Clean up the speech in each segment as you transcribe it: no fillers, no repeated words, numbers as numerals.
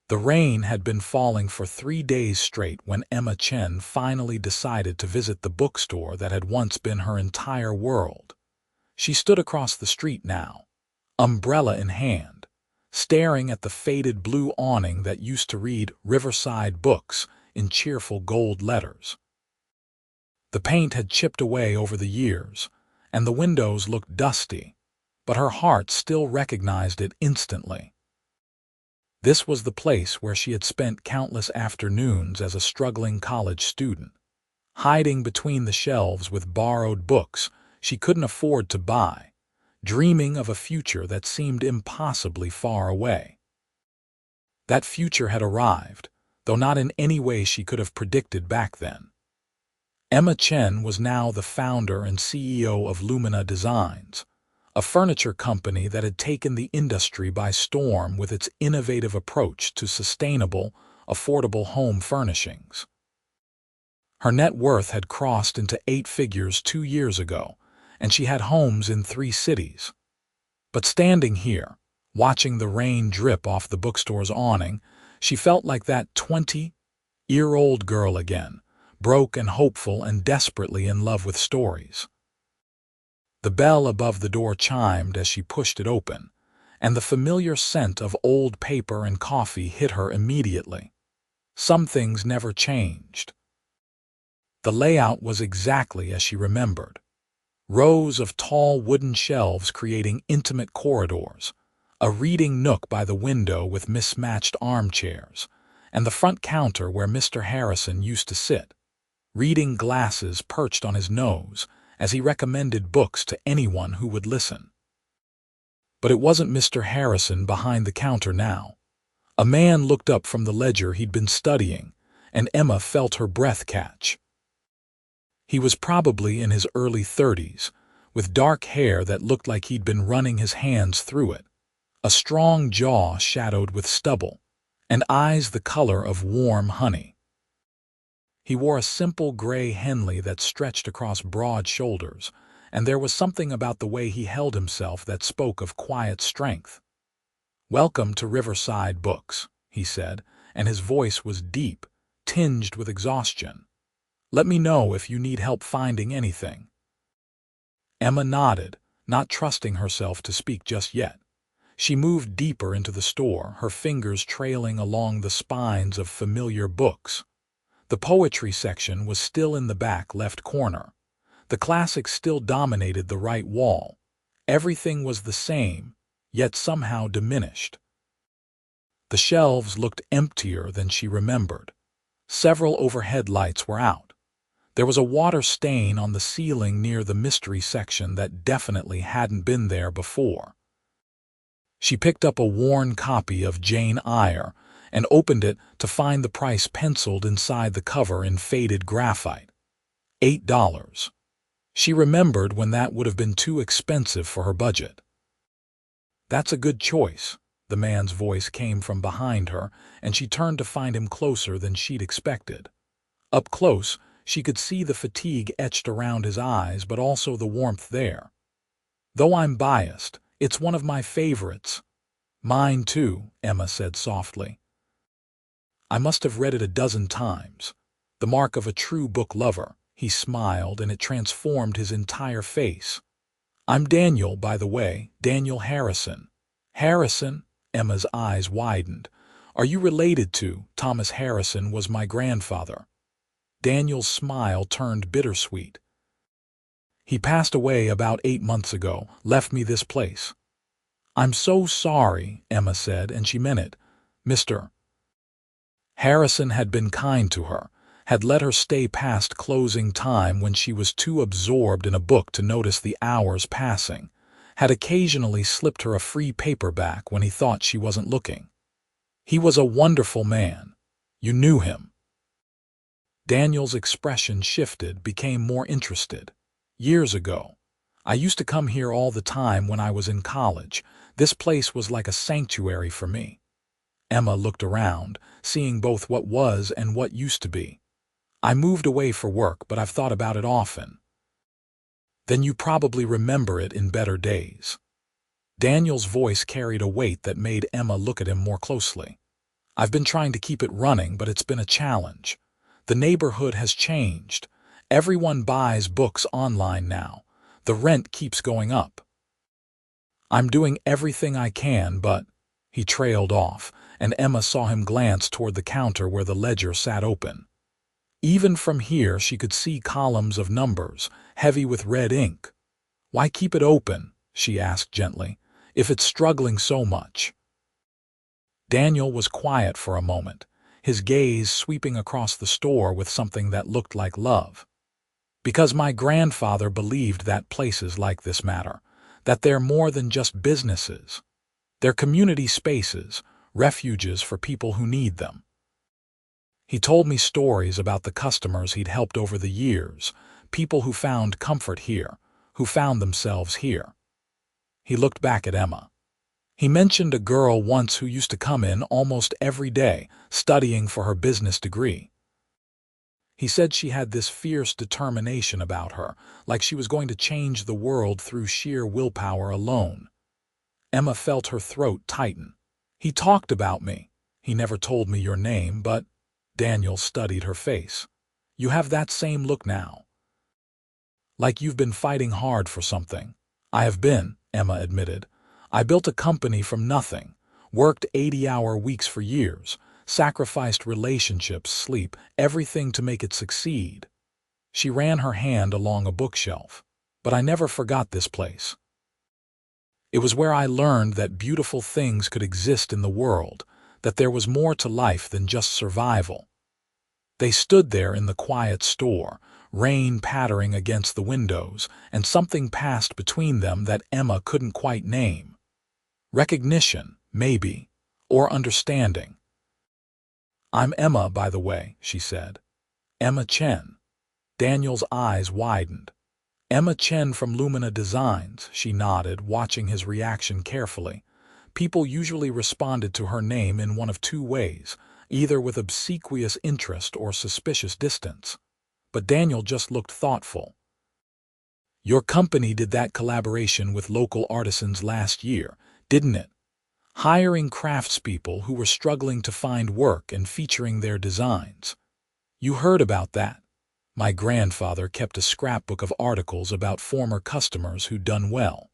The rain had been falling for 3 days straight when Chen finally decided to visit the bookstore that had once been her entire world. She stood across the street now, umbrella in hand, staring at the faded blue awning that used to read Riverside Books in cheerful gold letters. The paint had chipped away over the years, and the windows looked dusty, but her heart still recognized it instantly. This was the place where she had spent countless afternoons as a struggling college student, hiding between the shelves with borrowed books she couldn't afford to buy, dreaming of a future that seemed impossibly far away. That future had arrived, though not in any way she could have predicted back then. Chen was now the founder and CEO of Lumina Designs, a furniture company that had taken the industry by storm with its innovative approach to sustainable, affordable home furnishings. Her net worth had crossed into 8 figures 2 years ago, and she had homes in 3 cities. But standing here, watching the rain drip off the bookstore's awning, she felt like that 20-year-old girl again, broke and hopeful and desperately in love with stories. The bell above the door chimed as she pushed it open, and the familiar scent of old paper and coffee hit her immediately. Some things never changed. The layout was exactly as she remembered. Rows of tall wooden shelves creating intimate corridors, a reading nook by the window with mismatched armchairs, and the front counter where Mr. Harrison used to sit, reading glasses perched on his nose as he recommended books to anyone who would listen. But it wasn't Mr. Harrison behind the counter now. A man looked up from the ledger he'd been studying, and Emma felt her breath catch. He was probably in his early 30s, with dark hair that looked like he'd been running his hands through it, a strong jaw shadowed with stubble, and eyes the color of warm honey. He wore a simple gray Henley that stretched across broad shoulders, and there was something about the way he held himself that spoke of quiet strength. "Welcome to Riverside Books," he said, and his voice was deep, tinged with exhaustion. "Let me know if you need help finding anything." Emma nodded, not trusting herself to speak just yet. She moved deeper into the store, her fingers trailing along the spines of familiar books. The poetry section was still in the back left corner. The classics still dominated the right wall. Everything was the same, yet somehow diminished. The shelves looked emptier than she remembered. Several overhead lights were out. There was a water stain on the ceiling near the mystery section that definitely hadn't been there before. She picked up a worn copy of Jane Eyre and opened it to find the price penciled inside the cover in faded graphite. $8. She remembered when that would have been too expensive for her budget. "That's a good choice," the man's voice came from behind her, and she turned to find him closer than she'd expected. Up close, she could see the fatigue etched around his eyes, but also the warmth there. "Though I'm biased, it's one of my favorites." "Mine too," Emma said softly. "I must have read it a dozen times. The mark of a true book lover." He smiled, and it transformed his entire face. "I'm Daniel, by the way, Daniel Harrison." "Harrison?" Emma's eyes widened. "Are you related to Thomas Harrison? Was my grandfather." Daniel's smile turned bittersweet. "He passed away about 8 months ago, left me this place." "I'm so sorry," Emma said, and she meant it. Mr. Harrison had been kind to her, had let her stay past closing time when she was too absorbed in a book to notice the hours passing, had occasionally slipped her a free paperback when he thought she wasn't looking. "He was a wonderful man. You knew him." Daniel's expression shifted, became more interested. "Years ago. I used to come here all the time when I was in college. This place was like a sanctuary for me." Emma looked around, seeing both what was and what used to be. "I moved away for work, but I've thought about it often." "Then you probably remember it in better days." Daniel's voice carried a weight that made Emma look at him more closely. I've been trying to keep it running, but it's been a challenge. The neighborhood has changed. Everyone buys books online now. The rent keeps going up. I'm doing everything I can, but... He trailed off, and Emma saw him glance toward the counter where the ledger sat open. Even from here she could see columns of numbers, heavy with red ink. "Why keep it open?" she asked gently, "if it's struggling so much?" Daniel was quiet for a moment, his gaze sweeping across the store with something that looked like love. "Because my grandfather believed that places like this matter, that they're more than just businesses. They're community spaces, refuges for people who need them. He told me stories about the customers he'd helped over the years, people who found comfort here, who found themselves here." He looked back at Emma. "He mentioned a girl once who used to come in almost every day, studying for her business degree. He said she had this fierce determination about her, like she was going to change the world through sheer willpower alone." Emma felt her throat tighten. "He talked about me. He never told me your name, but..." Daniel studied her face. "You have that same look now. Like you've been fighting hard for something." "I have been," Emma admitted. "I built a company from nothing, worked 80-hour weeks for years, sacrificed relationships, sleep, everything to make it succeed." She ran her hand along a bookshelf. "But I never forgot this place. It was where I learned that beautiful things could exist in the world, that there was more to life than just survival." They stood there in the quiet store, rain pattering against the windows, and something passed between them that Emma couldn't quite name. Recognition, maybe, or understanding. "I'm Emma, by the way," she said. "Emma Chen." Daniel's eyes widened. "Emma Chen from Lumina Designs," she nodded, watching his reaction carefully. People usually responded to her name in one of two ways, either with obsequious interest or suspicious distance. But Daniel just looked thoughtful. "Your company did that collaboration with local artisans last year, didn't it? Hiring craftspeople who were struggling to find work and featuring their designs. You heard about that. My grandfather kept a scrapbook of articles about former customers who'd done well.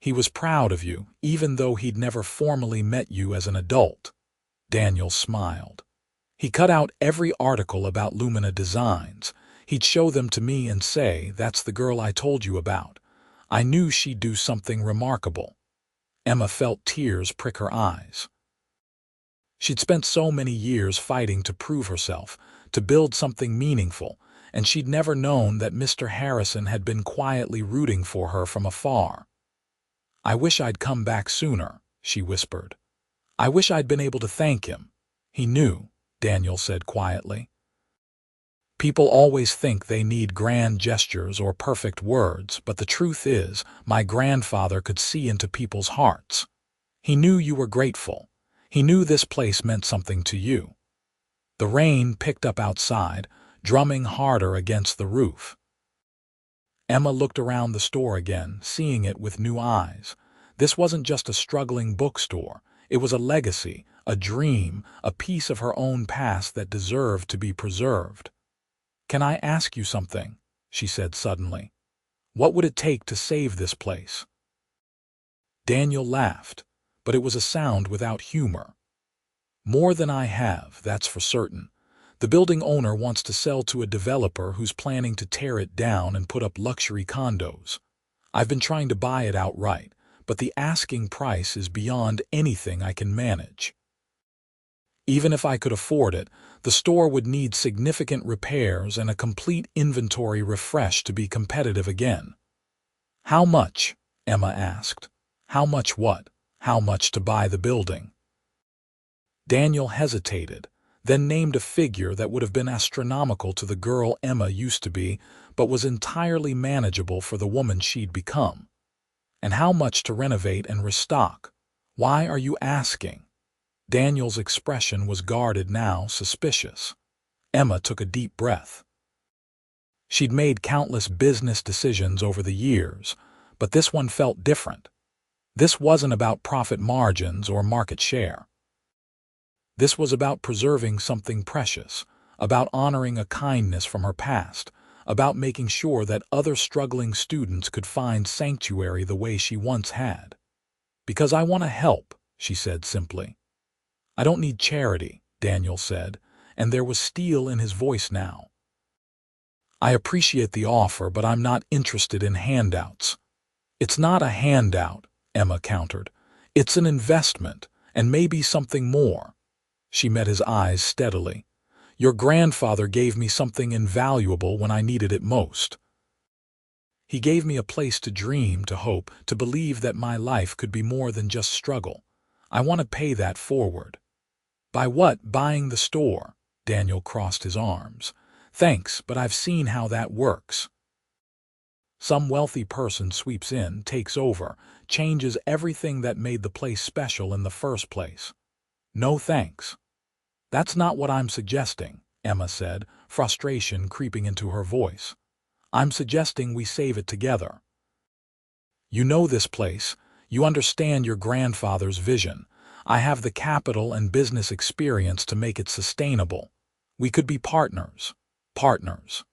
He was proud of you, even though he'd never formally met you as an adult." Daniel smiled. "He cut out every article about Lumina Designs. He'd show them to me and say, 'That's the girl I told you about. I knew she'd do something remarkable.'" Emma felt tears prick her eyes. She'd spent so many years fighting to prove herself, to build something meaningful, and she'd never known that Mr. Harrison had been quietly rooting for her from afar. "I wish I'd come back sooner," she whispered. "I wish I'd been able to thank him." "He knew," Daniel said quietly. "People always think they need grand gestures or perfect words, but the truth is, my grandfather could see into people's hearts. He knew you were grateful. He knew this place meant something to you." The rain picked up outside, drumming harder against the roof. Emma looked around the store again, seeing it with new eyes. This wasn't just a struggling bookstore. It was a legacy, a dream, a piece of her own past that deserved to be preserved. "Can I ask you something?" she said suddenly. "What would it take to save this place?" Daniel laughed, but it was a sound without humor. "More than I have, that's for certain. The building owner wants to sell to a developer who's planning to tear it down and put up luxury condos. I've been trying to buy it outright, but the asking price is beyond anything I can manage. Even if I could afford it, the store would need significant repairs and a complete inventory refresh to be competitive again." "How much?" Emma asked. "How much what? How much to buy the building?" Daniel hesitated, then named a figure that would have been astronomical to the girl Emma used to be, but was entirely manageable for the woman she'd become. "And how much to renovate and restock? Why are you asking?" Daniel's expression was guarded now, suspicious. Emma took a deep breath. She'd made countless business decisions over the years, but this one felt different. This wasn't about profit margins or market share. This was about preserving something precious, about honoring a kindness from her past, about making sure that other struggling students could find sanctuary the way she once had. "Because I want to help," she said simply. "I don't need charity," Daniel said, and there was steel in his voice now. "I appreciate the offer, but I'm not interested in handouts." "It's not a handout," Emma countered. "It's an investment, and maybe something more." She met his eyes steadily. "Your grandfather gave me something invaluable when I needed it most. He gave me a place to dream, to hope, to believe that my life could be more than just struggle. I want to pay that forward." "By what? Buying the store?" Daniel crossed his arms. "Thanks, but I've seen how that works. Some wealthy person sweeps in, takes over, changes everything that made the place special in the first place. No thanks." "That's not what I'm suggesting," Emma said, frustration creeping into her voice. "I'm suggesting we save it together. You know this place. You understand your grandfather's vision. I have the capital and business experience to make it sustainable. We could be partners." "Partners."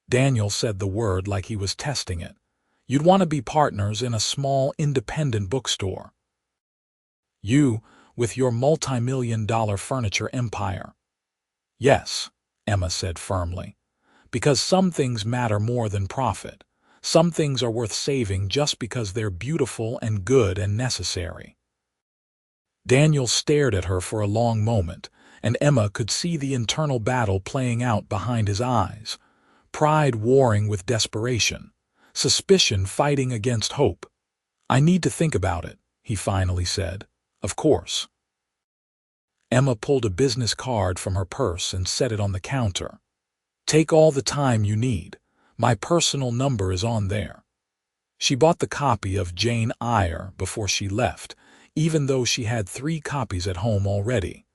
Daniel said the word like he was testing it. "You'd want to be partners in a small, independent bookstore. You, with your multi-million-dollar furniture empire." "Yes," Emma said firmly. "Because some things matter more than profit. Some things are worth saving just because they're beautiful and good and necessary." Daniel stared at her for a long moment, and Emma could see the internal battle playing out behind his eyes. Pride warring with desperation, suspicion fighting against hope. "I need to think about it," he finally said. "Of course." Emma pulled a business card from her purse and set it on the counter. "Take all the time you need. My personal number is on there." She bought the copy of Jane Eyre before she left, even though she had 3 copies at home already.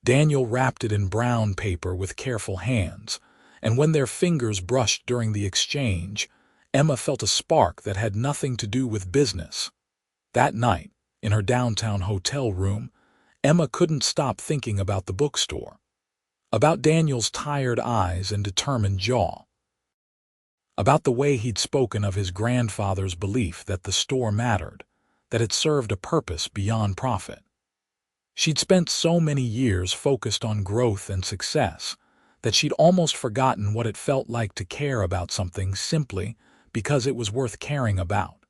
Daniel wrapped it in brown paper with careful hands, and when their fingers brushed during the exchange, Emma felt a spark that had nothing to do with business. That night, in her downtown hotel room, Emma couldn't stop thinking about the bookstore, about Daniel's tired eyes and determined jaw, about the way he'd spoken of his grandfather's belief that the store mattered, that it served a purpose beyond profit. She'd spent so many years focused on growth and success that she'd almost forgotten what it felt like to care about something simply because it was worth caring about.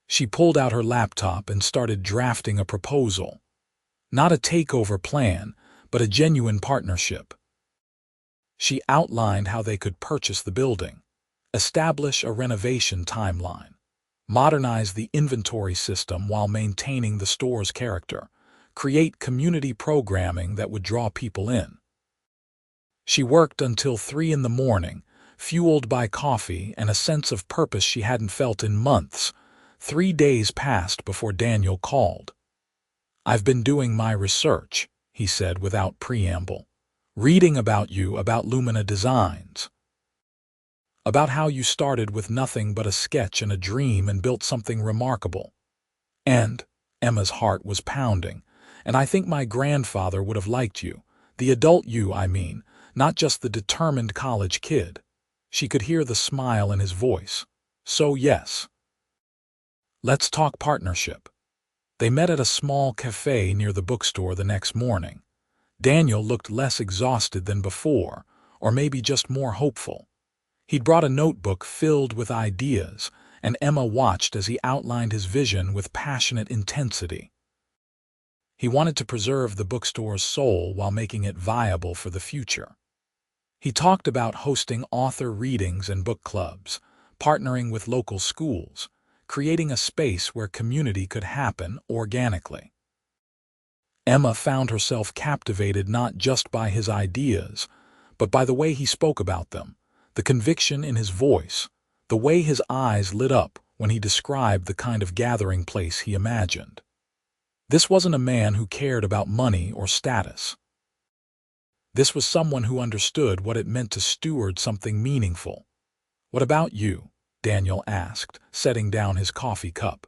She pulled out her laptop and started drafting a proposal. Not a takeover plan, but a genuine partnership. She outlined how they could purchase the building, establish a renovation timeline, modernize the inventory system while maintaining the store's character, create community programming that would draw people in. She worked until 3 in the morning, fueled by coffee and a sense of purpose she hadn't felt in months. 3 days passed before Daniel called. "I've been doing my research," he said without preamble. "Reading about you, about Lumina Designs. About how you started with nothing but a sketch and a dream and built something remarkable. And," Emma's heart was pounding, "and I think my grandfather would have liked you. The adult you, I mean, not just the determined college kid." She could hear the smile in his voice. "So yes. Let's talk partnership." They met at a small cafe near the bookstore the next morning. Daniel looked less exhausted than before, or maybe just more hopeful. He'd brought a notebook filled with ideas, and Emma watched as he outlined his vision with passionate intensity. He wanted to preserve the bookstore's soul while making it viable for the future. He talked about hosting author readings and book clubs, partnering with local schools, creating a space where community could happen organically. Emma found herself captivated not just by his ideas, but by the way he spoke about them, the conviction in his voice, the way his eyes lit up when he described the kind of gathering place he imagined. This wasn't a man who cared about money or status. This was someone who understood what it meant to steward something meaningful. "What about you?" Daniel asked, setting down his coffee cup.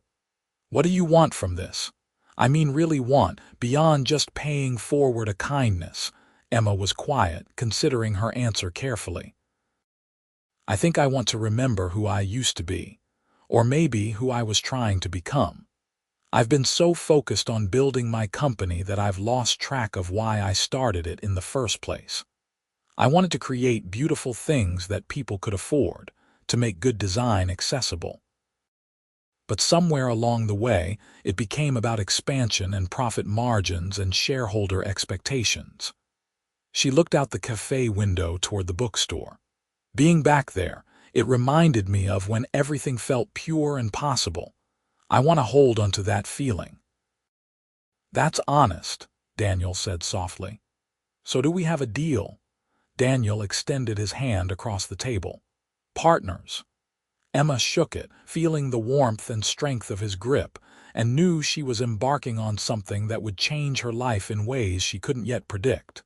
"What do you want from this? I mean really want, beyond just paying forward a kindness. Emma was quiet, considering her answer carefully. I think I want to remember who I used to be, or maybe who I was trying to become. I've been so focused on building my company that I've lost track of why I started it in the first place. I wanted to create beautiful things that people could afford, to make good design accessible. But somewhere along the way, it became about expansion and profit margins and shareholder expectations. She looked out the cafe window toward the bookstore. Being back there, it reminded me of when everything felt pure and possible. I want to hold onto that feeling. That's honest, Daniel said softly. So do we have a deal? Daniel extended his hand across the table. Partners. Emma shook it, feeling the warmth and strength of his grip, and knew she was embarking on something that would change her life in ways she couldn't yet predict.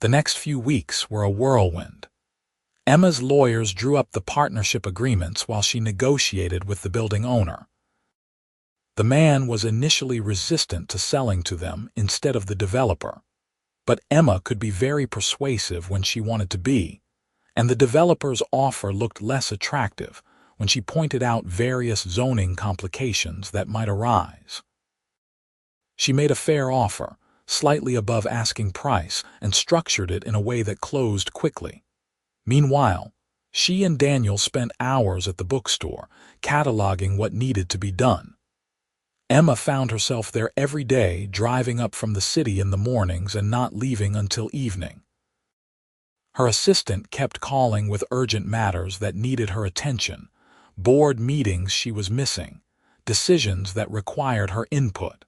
The next few weeks were a whirlwind. Emma's lawyers drew up the partnership agreements while she negotiated with the building owner. The man was initially resistant to selling to them instead of the developer, but Emma could be very persuasive when she wanted to be, and the developer's offer looked less attractive when she pointed out various zoning complications that might arise. She made a fair offer, slightly above asking price, and structured it in a way that closed quickly. Meanwhile, she and Daniel spent hours at the bookstore, cataloging what needed to be done. Emma found herself there every day, driving up from the city in the mornings and not leaving until evening. Her assistant kept calling with urgent matters that needed her attention, board meetings she was missing, decisions that required her input.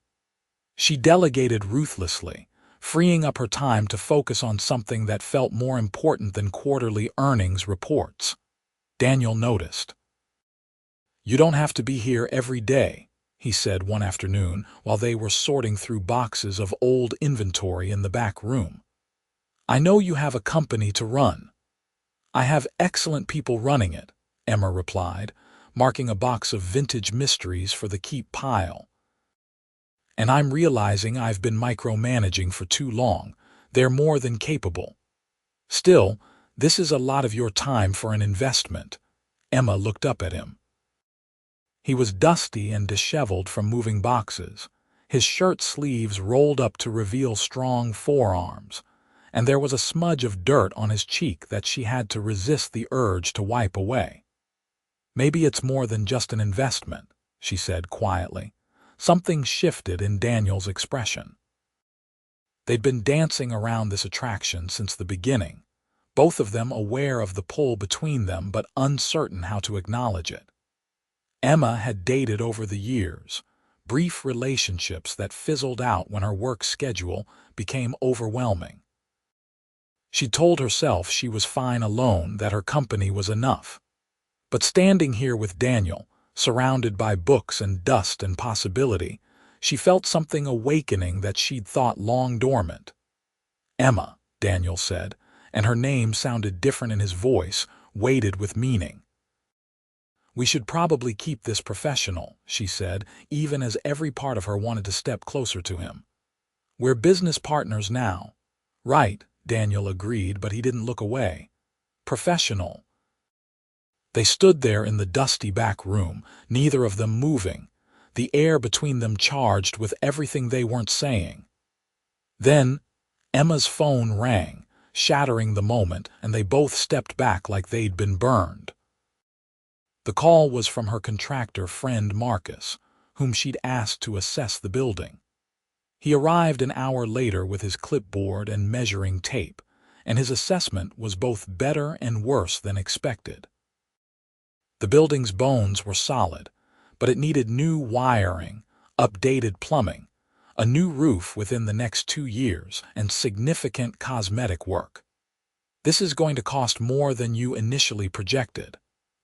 She delegated ruthlessly, freeing up her time to focus on something that felt more important than quarterly earnings reports. Daniel noticed. "You don't have to be here every day," he said one afternoon while they were sorting through boxes of old inventory in the back room. "I know you have a company to run." "I have excellent people running it," Emma replied, marking a box of vintage mysteries for the keep pile. "And I'm realizing I've been micromanaging for too long. They're more than capable. Still, this is a lot of your time for an investment." Emma looked up at him. He was dusty and disheveled from moving boxes, his shirt sleeves rolled up to reveal strong forearms, and there was a smudge of dirt on his cheek that she had to resist the urge to wipe away. "Maybe it's more than just an investment," she said quietly. Something shifted in Daniel's expression. They'd been dancing around this attraction since the beginning, both of them aware of the pull between them but uncertain how to acknowledge it. Emma had dated over the years, brief relationships that fizzled out when her work schedule became overwhelming. She told herself she was fine alone, that her company was enough. But standing here with Daniel, surrounded by books and dust and possibility, she felt something awakening that she'd thought long dormant. "Emma," Daniel said, and her name sounded different in his voice, weighted with meaning. "We should probably keep this professional," she said, even as every part of her wanted to step closer to him. "We're business partners now." "Right," Daniel agreed, but he didn't look away. "Professional." They stood there in the dusty back room, neither of them moving, the air between them charged with everything they weren't saying. Then Emma's phone rang, shattering the moment, and they both stepped back like they'd been burned. The call was from her contractor friend Marcus, whom she'd asked to assess the building. He arrived an hour later with his clipboard and measuring tape, and his assessment was both better and worse than expected. The building's bones were solid, but it needed new wiring, updated plumbing, a new roof within the next 2 years, and significant cosmetic work. "This is going to cost more than you initially projected,"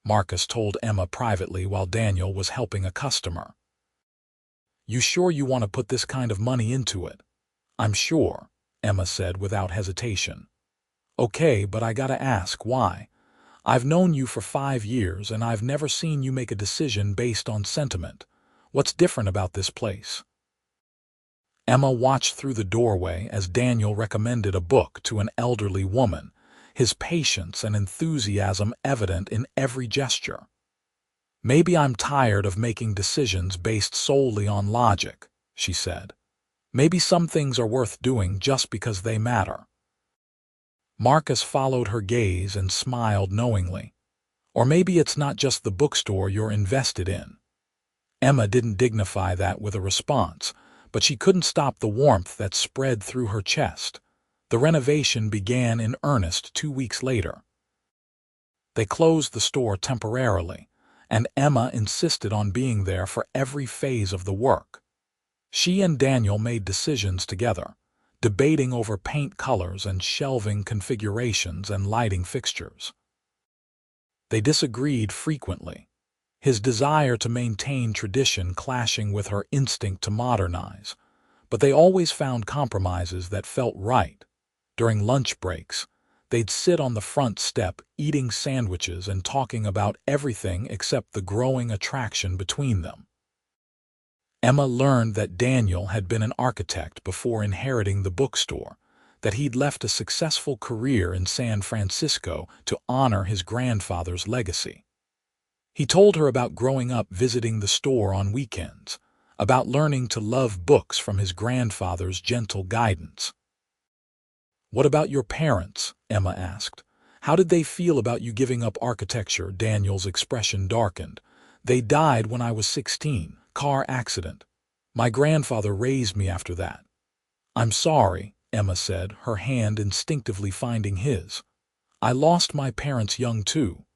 Marcus told Emma privately while Daniel was helping a customer. "You sure you want to put this kind of money into it?" "I'm sure," Emma said without hesitation. "Okay, but I gotta ask, why? I've known you for 5 years, and I've never seen you make a decision based on sentiment. What's different about this place?" Emma watched through the doorway as Daniel recommended a book to an elderly woman, his patience and enthusiasm evident in every gesture. "Maybe I'm tired of making decisions based solely on logic," she said. "Maybe some things are worth doing just because they matter." Marcus followed her gaze and smiled knowingly. "Or maybe it's not just the bookstore you're invested in." Emma didn't dignify that with a response, but she couldn't stop the warmth that spread through her chest. The renovation began in earnest 2 weeks later. They closed the store temporarily, and Emma insisted on being there for every phase of the work. She and Daniel made decisions together, debating over paint colors and shelving configurations and lighting fixtures. They disagreed frequently, his desire to maintain tradition clashing with her instinct to modernize, but they always found compromises that felt right. During lunch breaks, they'd sit on the front step eating sandwiches and talking about everything except the growing attraction between them. Emma learned that Daniel had been an architect before inheriting the bookstore, that he'd left a successful career in San Francisco to honor his grandfather's legacy. He told her about growing up visiting the store on weekends, about learning to love books from his grandfather's gentle guidance. "What about your parents?" Emma asked. "How did they feel about you giving up architecture?" Daniel's expression darkened. "They died when I was 16, car accident. My grandfather raised me after that." "I'm sorry," Emma said, her hand instinctively finding his. "I lost my parents young too.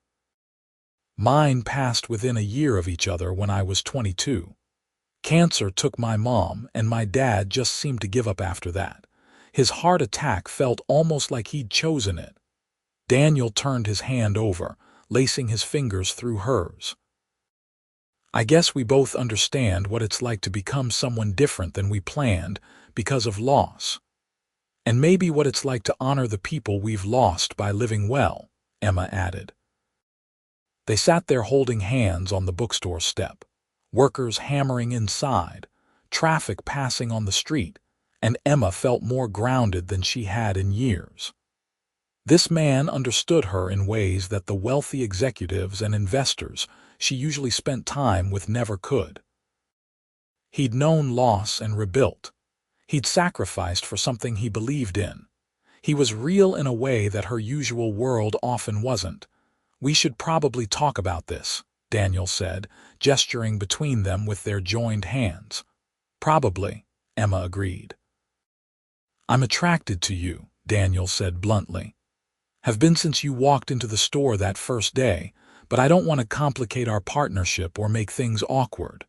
Mine passed within a year of each other when I was 22. Cancer took my mom, and my dad just seemed to give up after that. His heart attack felt almost like he'd chosen it." Daniel turned his hand over, lacing his fingers through hers. "I guess we both understand what it's like to become someone different than we planned because of loss. And maybe what it's like to honor the people we've lost by living well," Emma added. They sat there holding hands on the bookstore step, workers hammering inside, traffic passing on the street, and Emma felt more grounded than she had in years. This man understood her in ways that the wealthy executives and investors she usually spent time with never could. He'd known loss and rebuilt. He'd sacrificed for something he believed in. He was real in a way that her usual world often wasn't. "We should probably talk about this," Daniel said, gesturing between them with their joined hands. "Probably," Emma agreed. "I'm attracted to you," Daniel said bluntly. "Have been since you walked into the store that first day, but I don't want to complicate our partnership or make things awkward."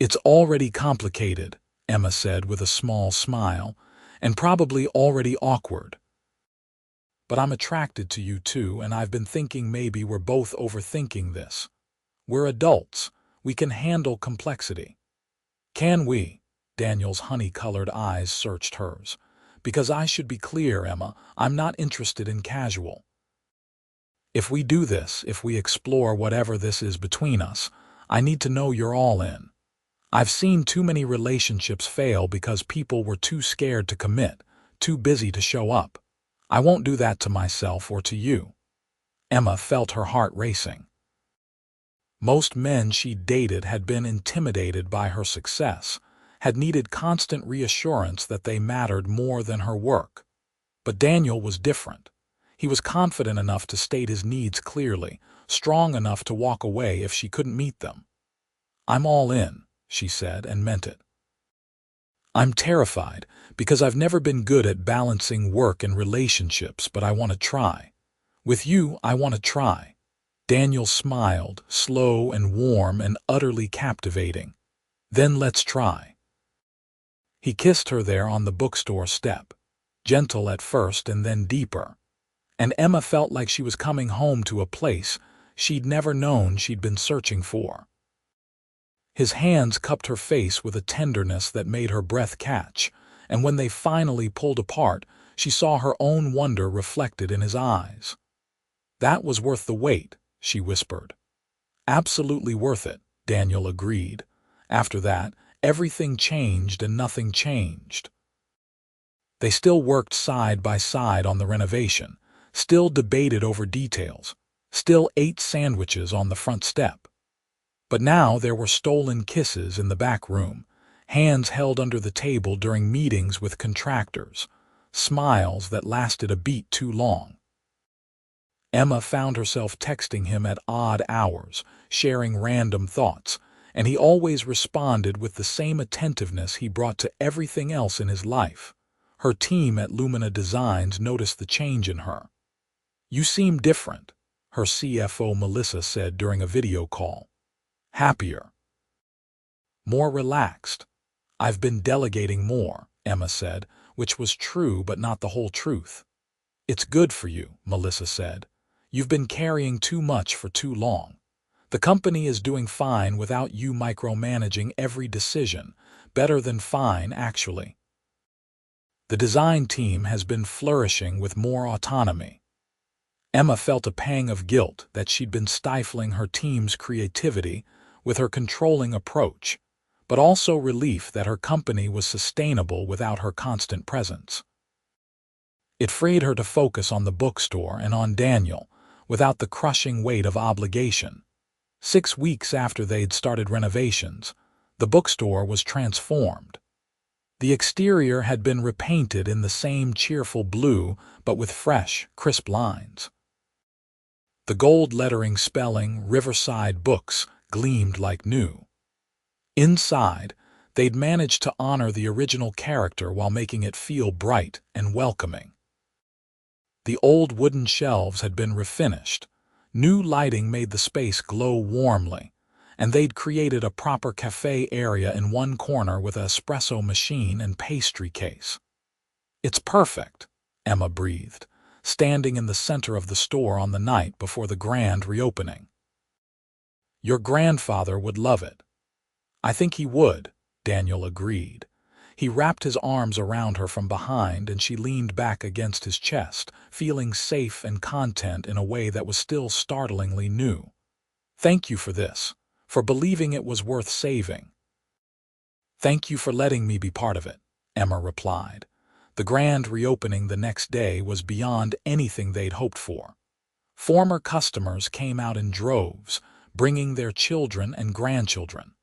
"It's already complicated," Emma said with a small smile, "and probably already awkward. But I'm attracted to you too, and I've been thinking maybe we're both overthinking this. We're adults. We can handle complexity." "Can we?" Daniel's honey-colored eyes searched hers. "Because I should be clear, Emma, I'm not interested in casual. If we do this, if we explore whatever this is between us, I need to know you're all in. I've seen too many relationships fail because people were too scared to commit, too busy to show up. I won't do that to myself or to you." Emma felt her heart racing. Most men she'd dated had been intimidated by her success, had needed constant reassurance that they mattered more than her work. But Daniel was different. He was confident enough to state his needs clearly, strong enough to walk away if she couldn't meet them. "I'm all in," she said, and meant it. "I'm terrified because I've never been good at balancing work and relationships, but I want to try. With you, I want to try." Daniel smiled, slow and warm and utterly captivating. "Then let's try." He kissed her there on the bookstore step, gentle at first and then deeper. And Emma felt like she was coming home to a place she'd never known she'd been searching for. His hands cupped her face with a tenderness that made her breath catch, and when they finally pulled apart, she saw her own wonder reflected in his eyes. "That was worth the wait," she whispered. "Absolutely worth it," Daniel agreed. After that, everything changed and nothing changed. They still worked side by side on the renovation, still debated over details, still ate sandwiches on the front step. But now there were stolen kisses in the back room, hands held under the table during meetings with contractors, smiles that lasted a beat too long. Emma found herself texting him at odd hours, sharing random thoughts, and he always responded with the same attentiveness he brought to everything else in his life. Her team at Lumina Designs noticed the change in her. "You seem different," her CFO Melissa said during a video call. "Happier. More relaxed." "I've been delegating more," Emma said, which was true but not the whole truth. "It's good for you," Melissa said. "You've been carrying too much for too long. The company is doing fine without you micromanaging every decision. Better than fine, actually. The design team has been flourishing with more autonomy." Emma felt a pang of guilt that she'd been stifling her team's creativity with her controlling approach, but also relief that her company was sustainable without her constant presence. It freed her to focus on the bookstore and on Daniel, without the crushing weight of obligation. 6 weeks after they'd started renovations, the bookstore was transformed. The exterior had been repainted in the same cheerful blue, but with fresh, crisp lines. The gold lettering spelling Riverside Books gleamed like new. Inside, they'd managed to honor the original character while making it feel bright and welcoming. The old wooden shelves had been refinished, new lighting made the space glow warmly, and they'd created a proper cafe area in one corner with an espresso machine and pastry case. "It's perfect," Emma breathed, standing in the center of the store on the night before the grand reopening. "Your grandfather would love it." "I think he would," Daniel agreed. He wrapped his arms around her from behind and she leaned back against his chest, feeling safe and content in a way that was still startlingly new. "Thank you for this, for believing it was worth saving." "Thank you for letting me be part of it," Emma replied. The grand reopening the next day was beyond anything they'd hoped for. Former customers came out in droves, bringing their children and grandchildren.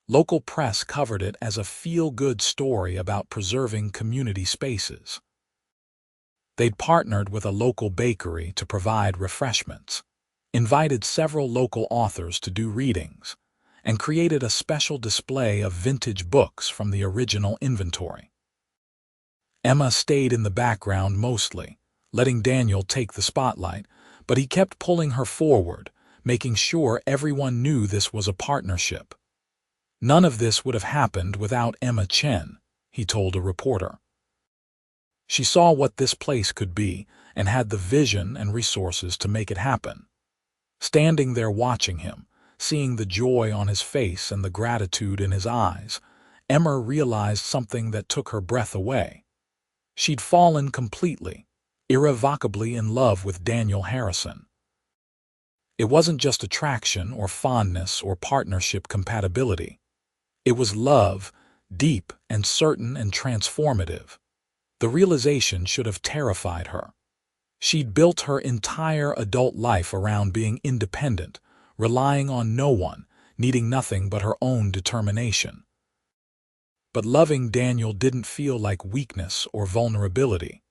Local press covered it as a feel-good story about preserving community spaces. They'd partnered with a local bakery to provide refreshments, invited several local authors to do readings, and created a special display of vintage books from the original inventory. Emma stayed in the background mostly, letting Daniel take the spotlight, but he kept pulling her forward, making sure everyone knew this was a partnership. "None of this would have happened without Emma Chen," he told a reporter. "She saw what this place could be and had the vision and resources to make it happen." Standing there watching him, seeing the joy on his face and the gratitude in his eyes, Emma realized something that took her breath away. She'd fallen completely, irrevocably in love with Daniel Harrison. It wasn't just attraction or fondness or partnership compatibility. It was love, deep and certain and transformative. The realization should have terrified her. She'd built her entire adult life around being independent, relying on no one, needing nothing but her own determination. But loving Daniel didn't feel like weakness or vulnerability.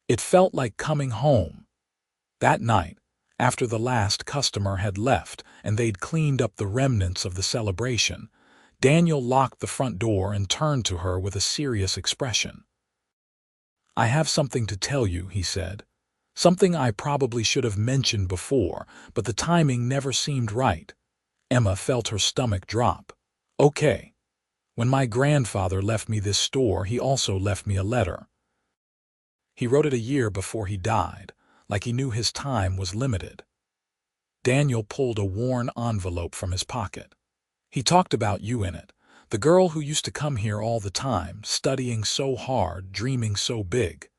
It felt like coming home. That night, after the last customer had left and they'd cleaned up the remnants of the celebration, Daniel locked the front door and turned to her with a serious expression. "I have something to tell you," he said. "Something I probably should have mentioned before, but the timing never seemed right." Emma felt her stomach drop. "Okay. When my grandfather left me this store, he also left me a letter. He wrote it a year before he died, like he knew his time was limited." Daniel pulled a worn envelope from his pocket. "He talked about you in it, the girl who used to come here all the time, studying so hard, dreaming so big.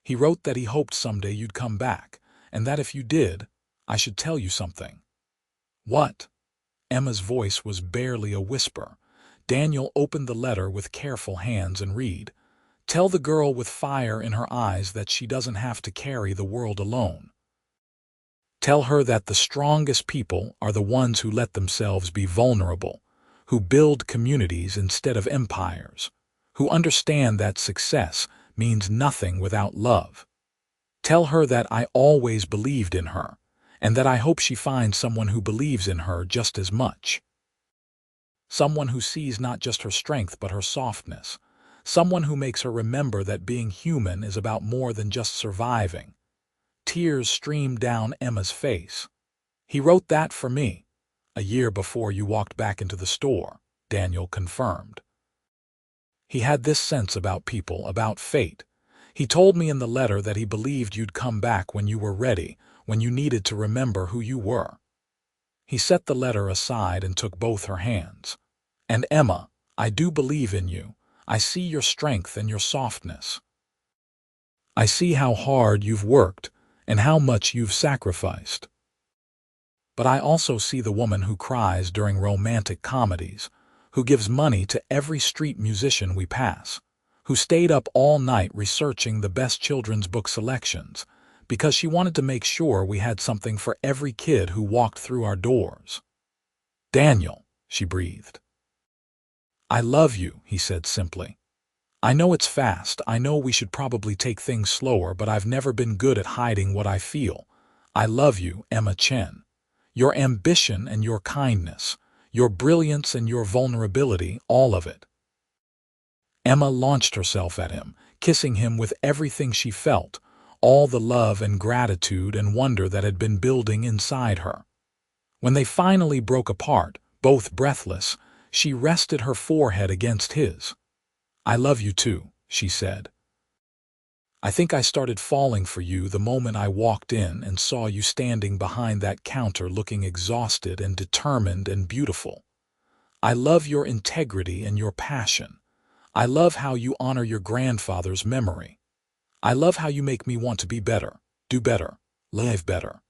He wrote that he hoped someday you'd come back, and that if you did, I should tell you something." "What?" Emma's voice was barely a whisper. Daniel opened the letter with careful hands and read, "Tell the girl with fire in her eyes that she doesn't have to carry the world alone. Tell her that the strongest people are the ones who let themselves be vulnerable, who build communities instead of empires, who understand that success means nothing without love. Tell her that I always believed in her, and that I hope she finds someone who believes in her just as much. Someone who sees not just her strength but her softness. Someone who makes her remember that being human is about more than just surviving." Tears streamed down Emma's face. "He wrote that for me, a year before you walked back into the store," Daniel confirmed. "He had this sense about people, about fate. He told me in the letter that he believed you'd come back when you were ready, when you needed to remember who you were." He set the letter aside and took both her hands. "And Emma, I do believe in you. I see your strength and your softness. I see how hard you've worked and how much you've sacrificed. But I also see the woman who cries during romantic comedies, who gives money to every street musician we pass, who stayed up all night researching the best children's book selections, because she wanted to make sure we had something for every kid who walked through our doors." "Daniel," she breathed. "I love you," he said simply. "I know it's fast, I know we should probably take things slower, but I've never been good at hiding what I feel. I love you, Emma Chen. Your ambition and your kindness, your brilliance and your vulnerability, all of it." Emma launched herself at him, kissing him with everything she felt, all the love and gratitude and wonder that had been building inside her. When they finally broke apart, both breathless, she rested her forehead against his. "I love you too," she said. "I think I started falling for you the moment I walked in and saw you standing behind that counter looking exhausted and determined and beautiful. I love your integrity and your passion. I love how you honor your grandfather's memory. I love how you make me want to be better, do better, live better."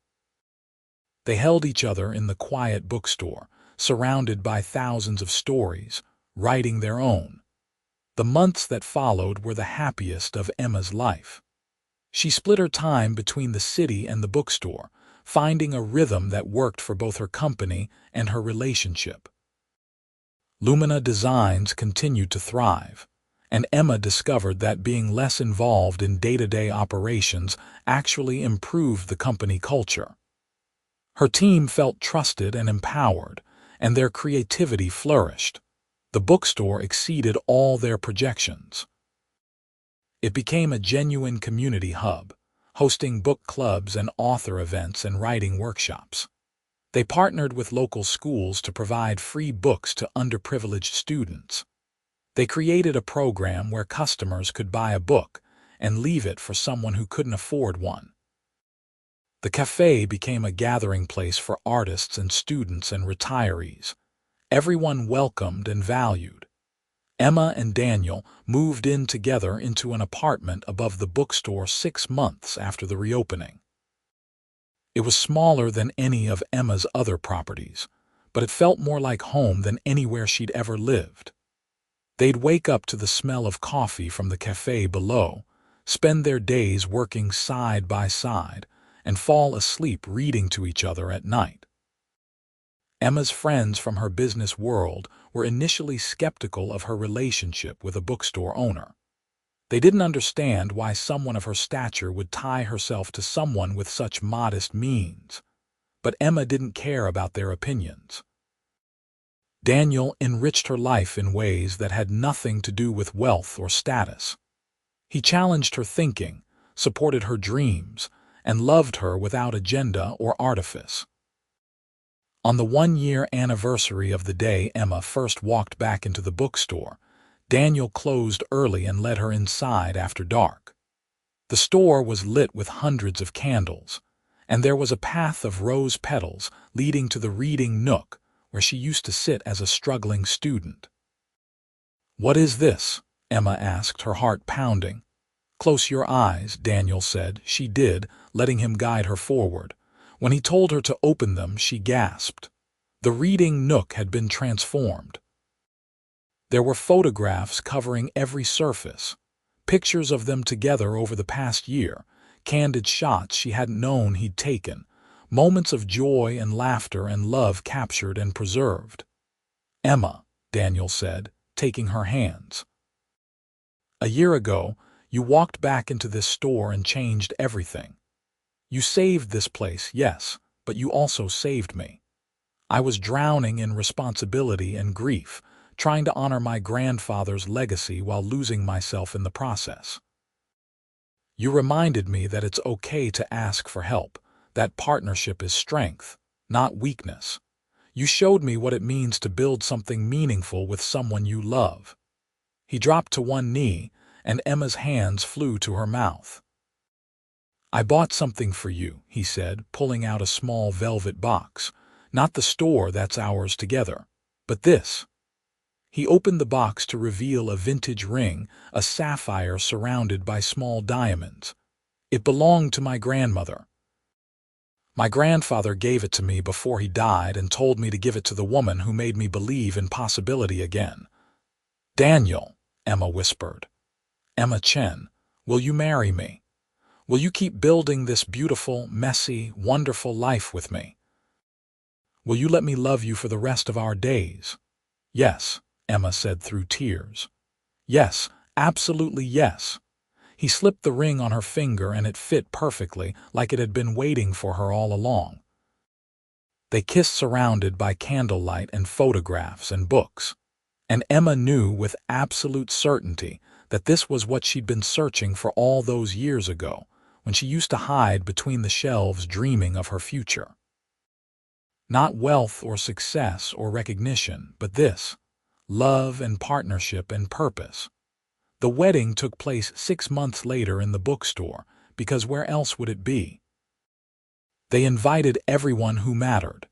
They held each other in the quiet bookstore, surrounded by thousands of stories, writing their own. The months that followed were the happiest of Emma's life. She split her time between the city and the bookstore, finding a rhythm that worked for both her company and her relationship. Lumina Designs continued to thrive, and Emma discovered that being less involved in day-to-day operations actually improved the company culture. Her team felt trusted and empowered, and their creativity flourished. The bookstore exceeded all their projections. It became a genuine community hub, hosting book clubs and author events and writing workshops. They partnered with local schools to provide free books to underprivileged students. They created a program where customers could buy a book and leave it for someone who couldn't afford one. The cafe became a gathering place for artists and students and retirees. Everyone welcomed and valued. Emma and Daniel moved in together into an apartment above the bookstore 6 months after the reopening. It was smaller than any of Emma's other properties, but it felt more like home than anywhere she'd ever lived. They'd wake up to the smell of coffee from the cafe below, spend their days working side by side, and fall asleep reading to each other at night. Emma's friends from her business world were initially skeptical of her relationship with a bookstore owner. They didn't understand why someone of her stature would tie herself to someone with such modest means. But Emma didn't care about their opinions. Daniel enriched her life in ways that had nothing to do with wealth or status. He challenged her thinking, supported her dreams, and loved her without agenda or artifice. On the 1-year anniversary of the day Emma first walked back into the bookstore, Daniel closed early and led her inside after dark. The store was lit with hundreds of candles, and there was a path of rose petals leading to the reading nook where she used to sit as a struggling student. "What is this?" Emma asked, her heart pounding. "Close your eyes," Daniel said. She did, letting him guide her forward. When he told her to open them, she gasped. The reading nook had been transformed. There were photographs covering every surface, pictures of them together over the past year, candid shots she hadn't known he'd taken, moments of joy and laughter and love captured and preserved. "Emma," Daniel said, taking her hands. "A year ago, you walked back into this store and changed everything. You saved this place, yes, but you also saved me. I was drowning in responsibility and grief, trying to honor my grandfather's legacy while losing myself in the process. You reminded me that it's okay to ask for help, that partnership is strength, not weakness. You showed me what it means to build something meaningful with someone you love." He dropped to one knee, and Emma's hands flew to her mouth. "I bought something for you," he said, pulling out a small velvet box. "Not the store, that's ours together, but this." He opened the box to reveal a vintage ring, a sapphire surrounded by small diamonds. "It belonged to my grandmother. My grandfather gave it to me before he died and told me to give it to the woman who made me believe in possibility again." "Daniel," Emma whispered. "Emma Chen, will you marry me? Will you keep building this beautiful, messy, wonderful life with me? Will you let me love you for the rest of our days?" "Yes," Emma said through tears. "Yes, absolutely yes." He slipped the ring on her finger and it fit perfectly, like it had been waiting for her all along. They kissed surrounded by candlelight and photographs and books. And Emma knew with absolute certainty that this was what she'd been searching for all those years ago, when she used to hide between the shelves dreaming of her future. Not wealth or success or recognition, but this: love and partnership and purpose. The wedding took place 6 months later in the bookstore, because where else would it be? They invited everyone who mattered.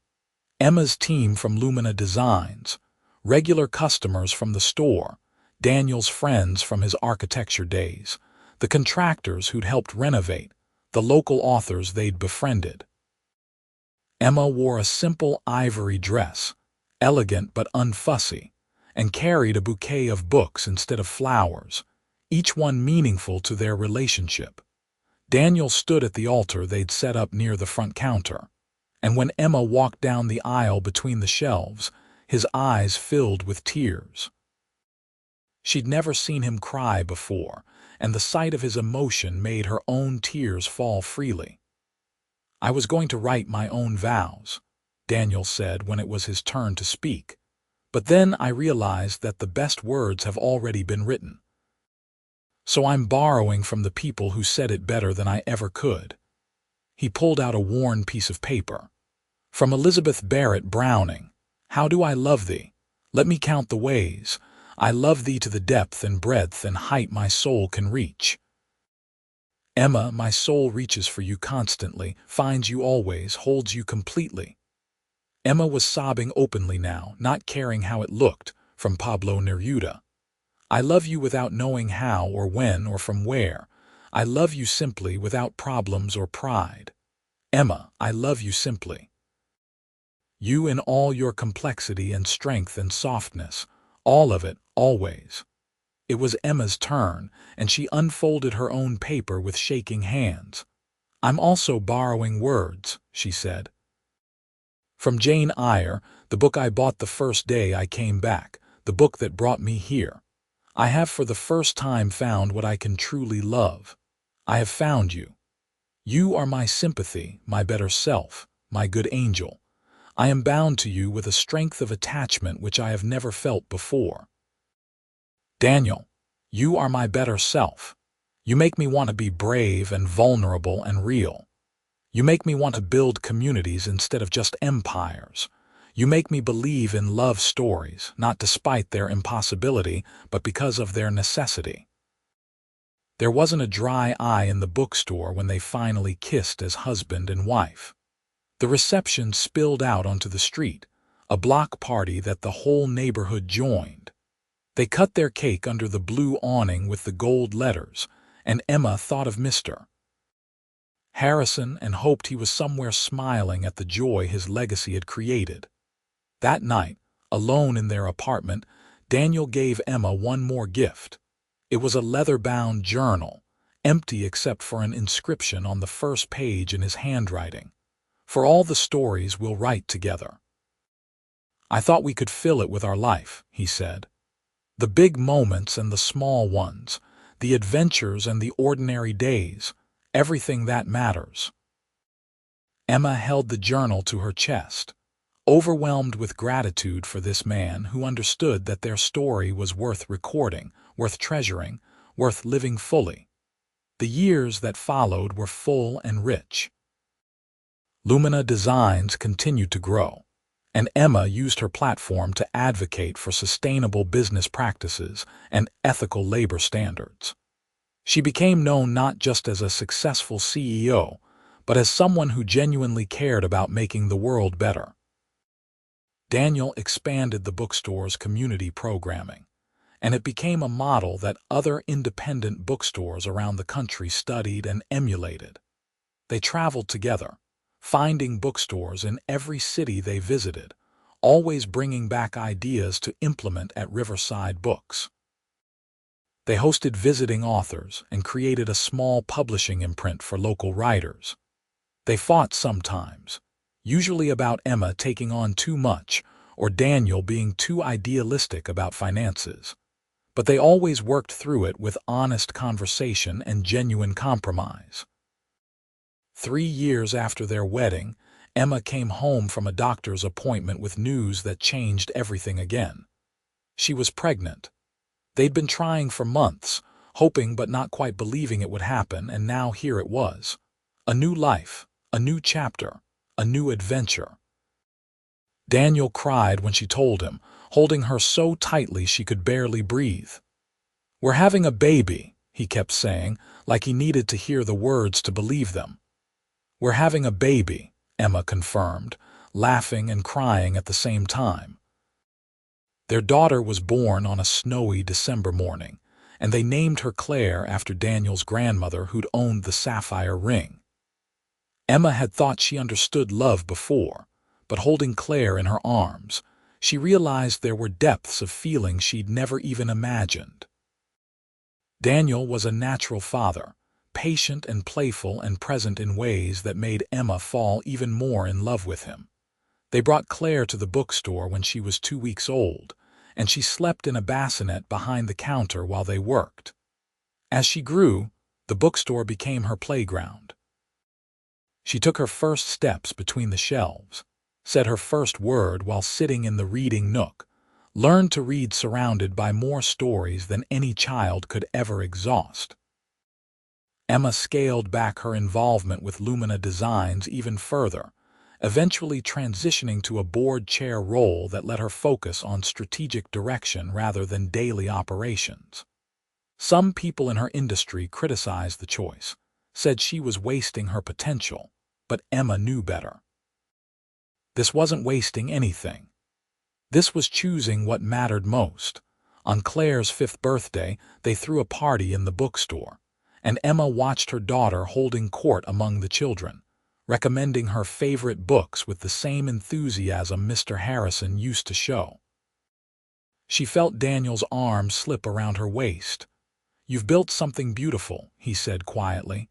Emma's team from Lumina Designs, regular customers from the store, Daniel's friends from his architecture days, the contractors who'd helped renovate, the local authors they'd befriended. Emma wore a simple ivory dress, elegant but unfussy, and carried a bouquet of books instead of flowers, each one meaningful to their relationship. Daniel stood at the altar they'd set up near the front counter, and when Emma walked down the aisle between the shelves, his eyes filled with tears. She'd never seen him cry before, and the sight of his emotion made her own tears fall freely. "I was going to write my own vows," Daniel said when it was his turn to speak. "But then I realized that the best words have already been written. So I'm borrowing from the people who said it better than I ever could." He pulled out a worn piece of paper. "From Elizabeth Barrett Browning. How do I love thee? Let me count the ways. I love thee to the depth and breadth and height my soul can reach. Emma, my soul reaches for you constantly, finds you always, holds you completely." Emma was sobbing openly now, not caring how it looked, from Pablo Neruda. "I love you without knowing how or when or from where. I love you simply, without problems or pride. Emma, I love you simply. You in all your complexity and strength and softness, all of it, always." It was Emma's turn, and she unfolded her own paper with shaking hands. "I'm also borrowing words," she said. "From Jane Eyre, the book I bought the first day I came back, the book that brought me here. I have for the first time found what I can truly love. I have found you. You are my sympathy, my better self, my good angel. I am bound to you with a strength of attachment which I have never felt before. Daniel, you are my better self. You make me want to be brave and vulnerable and real. You make me want to build communities instead of just empires. You make me believe in love stories, not despite their impossibility, but because of their necessity." There wasn't a dry eye in the bookstore when they finally kissed as husband and wife. The reception spilled out onto the street, a block party that the whole neighborhood joined. They cut their cake under the blue awning with the gold letters, and Emma thought of Mr. Harrison and hoped he was somewhere smiling at the joy his legacy had created. That night, alone in their apartment, Daniel gave Emma one more gift. It was a leather-bound journal, empty except for an inscription on the first page in his handwriting. "For all the stories we'll write together." "I thought we could fill it with our life," he said. "The big moments and the small ones, the adventures and the ordinary days, everything that matters." Emma held the journal to her chest, overwhelmed with gratitude for this man who understood that their story was worth recording, worth treasuring, worth living fully. The years that followed were full and rich. Lumina Designs continued to grow, and Emma used her platform to advocate for sustainable business practices and ethical labor standards. She became known not just as a successful CEO, but as someone who genuinely cared about making the world better. Daniel expanded the bookstore's community programming, and it became a model that other independent bookstores around the country studied and emulated. They traveled together, finding bookstores in every city they visited, always bringing back ideas to implement at Riverside Books. They hosted visiting authors and created a small publishing imprint for local writers. They fought sometimes, usually about Emma taking on too much or Daniel being too idealistic about finances. But they always worked through it with honest conversation and genuine compromise. 3 years after their wedding, Emma came home from a doctor's appointment with news that changed everything again. She was pregnant. They'd been trying for months, hoping but not quite believing it would happen, and now here it was. A new life, a new chapter, a new adventure. Daniel cried when she told him, holding her so tightly she could barely breathe. "We're having a baby," he kept saying, like he needed to hear the words to believe them. "We're having a baby," Emma confirmed, laughing and crying at the same time. Their daughter was born on a snowy December morning, and they named her Claire after Daniel's grandmother who'd owned the sapphire ring. Emma had thought she understood love before, but holding Claire in her arms, she realized there were depths of feeling she'd never even imagined. Daniel was a natural father, patient and playful and present in ways that made Emma fall even more in love with him. They brought Claire to the bookstore when she was 2 weeks old, and she slept in a bassinet behind the counter while they worked. As she grew, the bookstore became her playground. She took her first steps between the shelves, said her first word while sitting in the reading nook, learned to read surrounded by more stories than any child could ever exhaust. Emma scaled back her involvement with Lumina Designs even further, eventually transitioning to a board chair role that let her focus on strategic direction rather than daily operations. Some people in her industry criticized the choice, said she was wasting her potential, but Emma knew better. This wasn't wasting anything. This was choosing what mattered most. On Claire's 5th birthday, they threw a party in the bookstore, and Emma watched her daughter holding court among the children, recommending her favorite books with the same enthusiasm Mr. Harrison used to show. She felt Daniel's arm slip around her waist. "You've built something beautiful," he said quietly.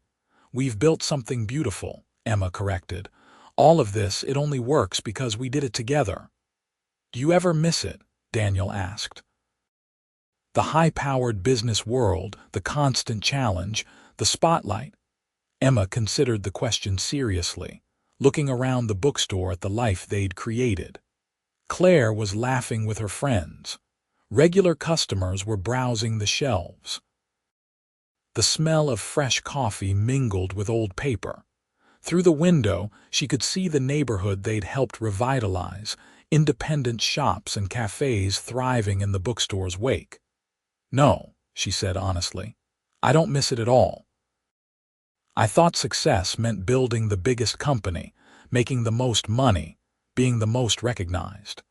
"We've built something beautiful," Emma corrected. "All of this, it only works because we did it together." "Do you ever miss it?" Daniel asked. "The high-powered business world, the constant challenge, the spotlight." Emma considered the question seriously, looking around the bookstore at the life they'd created. Claire was laughing with her friends. Regular customers were browsing the shelves. The smell of fresh coffee mingled with old paper. Through the window, she could see the neighborhood they'd helped revitalize, independent shops and cafes thriving in the bookstore's wake. "No," she said honestly, "I don't miss it at all. I thought success meant building the biggest company, making the most money, being the most recognized.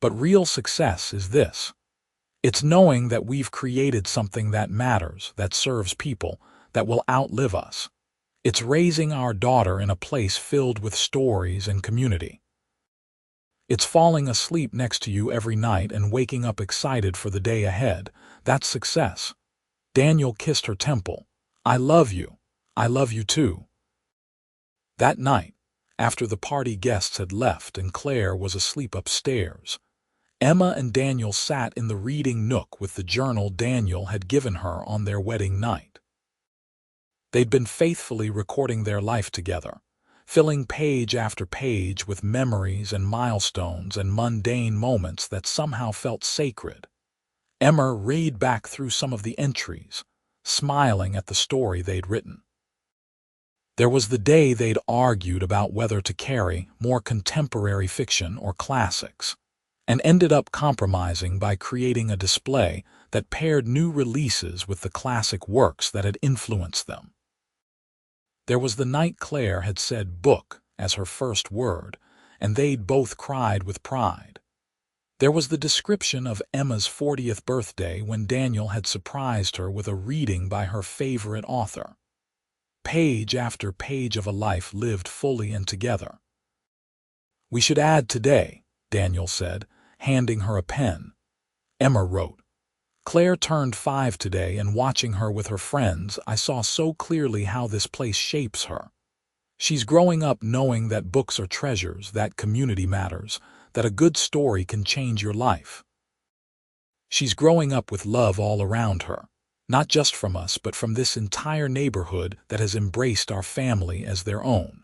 But real success is this. It's knowing that we've created something that matters, that serves people, that will outlive us. It's raising our daughter in a place filled with stories and community." It's falling asleep next to you every night and waking up excited for the day ahead. That's success. Daniel kissed her temple. I love you. I love you too. That night, after the party guests had left and Claire was asleep upstairs, Emma and Daniel sat in the reading nook with the journal Daniel had given her on their wedding night. They'd been faithfully recording their life together, filling page after page with memories and milestones and mundane moments that somehow felt sacred. Emma read back through some of the entries, smiling at the story they'd written. There was the day they'd argued about whether to carry more contemporary fiction or classics, and ended up compromising by creating a display that paired new releases with the classic works that had influenced them. There was the night Claire had said book as her first word, and they'd both cried with pride. There was the description of Emma's 40th birthday when Daniel had surprised her with a reading by her favorite author. Page after page of a life lived fully and together. We should add today, Daniel said, handing her a pen. Emma wrote, Claire turned 5 today, and watching her with her friends, I saw so clearly how this place shapes her. She's growing up knowing that books are treasures, that community matters, that a good story can change your life. She's growing up with love all around her, not just from us, but from this entire neighborhood that has embraced our family as their own.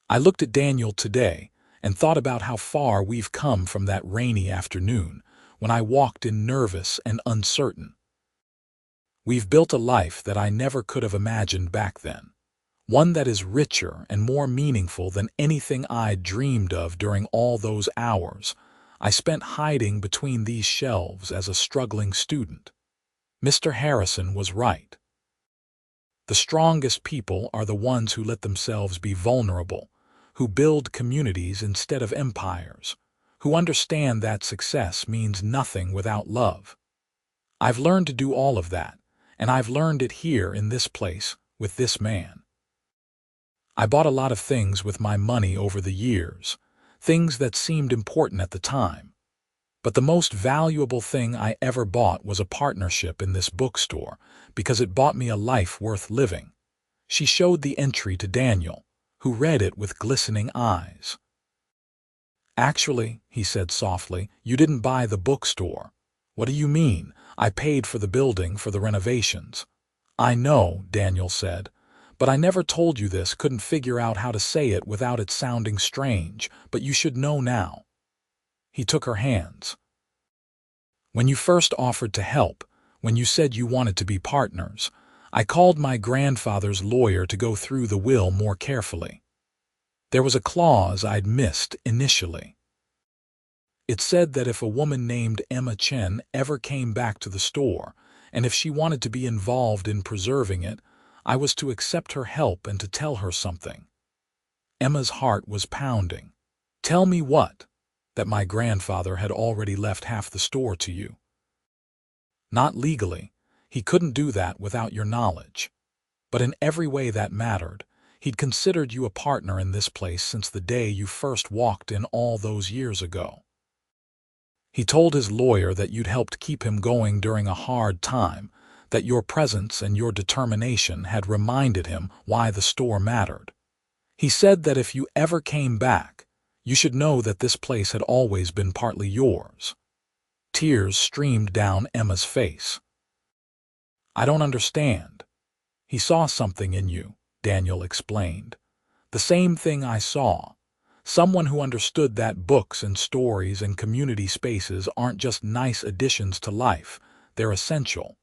I looked at Daniel today and thought about how far we've come from that rainy afternoon when I walked in nervous and uncertain. We've built a life that I never could have imagined back then, one that is richer and more meaningful than anything I'd dreamed of during all those hours I spent hiding between these shelves as a struggling student. Mr. Harrison was right. The strongest people are the ones who let themselves be vulnerable, who build communities instead of empires, who understand that success means nothing without love. I've learned to do all of that, and I've learned it here in this place with this man. I bought a lot of things with my money over the years, things that seemed important at the time. But the most valuable thing I ever bought was a partnership in this bookstore, because it bought me a life worth living. She showed the entry to Daniel, who read it with glistening eyes. Actually, he said softly, you didn't buy the bookstore. What do you mean? I paid for the building for the renovations. I know, Daniel said, but I never told you this, couldn't figure out how to say it without it sounding strange, but you should know now. He took her hands. When you first offered to help, when you said you wanted to be partners, I called my grandfather's lawyer to go through the will more carefully. There was a clause I'd missed initially. It said that if a woman named Emma Chen ever came back to the store, and if she wanted to be involved in preserving it, I was to accept her help and to tell her something. Emma's heart was pounding. Tell me what? That my grandfather had already left half the store to you. Not legally. He couldn't do that without your knowledge. But in every way that mattered, he'd considered you a partner in this place since the day you first walked in all those years ago. He told his lawyer that you'd helped keep him going during a hard time, that your presence and your determination had reminded him why the store mattered. He said that if you ever came back, you should know that this place had always been partly yours. Tears streamed down Emma's face. I don't understand. He saw something in you, Daniel explained. The same thing I saw. Someone who understood that books and stories and community spaces aren't just nice additions to life, they're essential.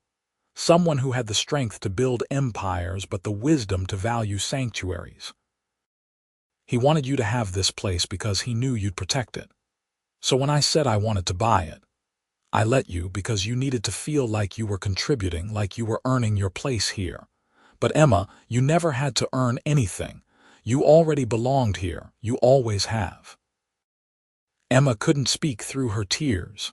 Someone who had the strength to build empires but the wisdom to value sanctuaries. He wanted you to have this place because he knew you'd protect it. So when I said I wanted to buy it, I let you because you needed to feel like you were contributing, like you were earning your place here. But Emma, you never had to earn anything. You already belonged here. You always have. Emma couldn't speak through her tears.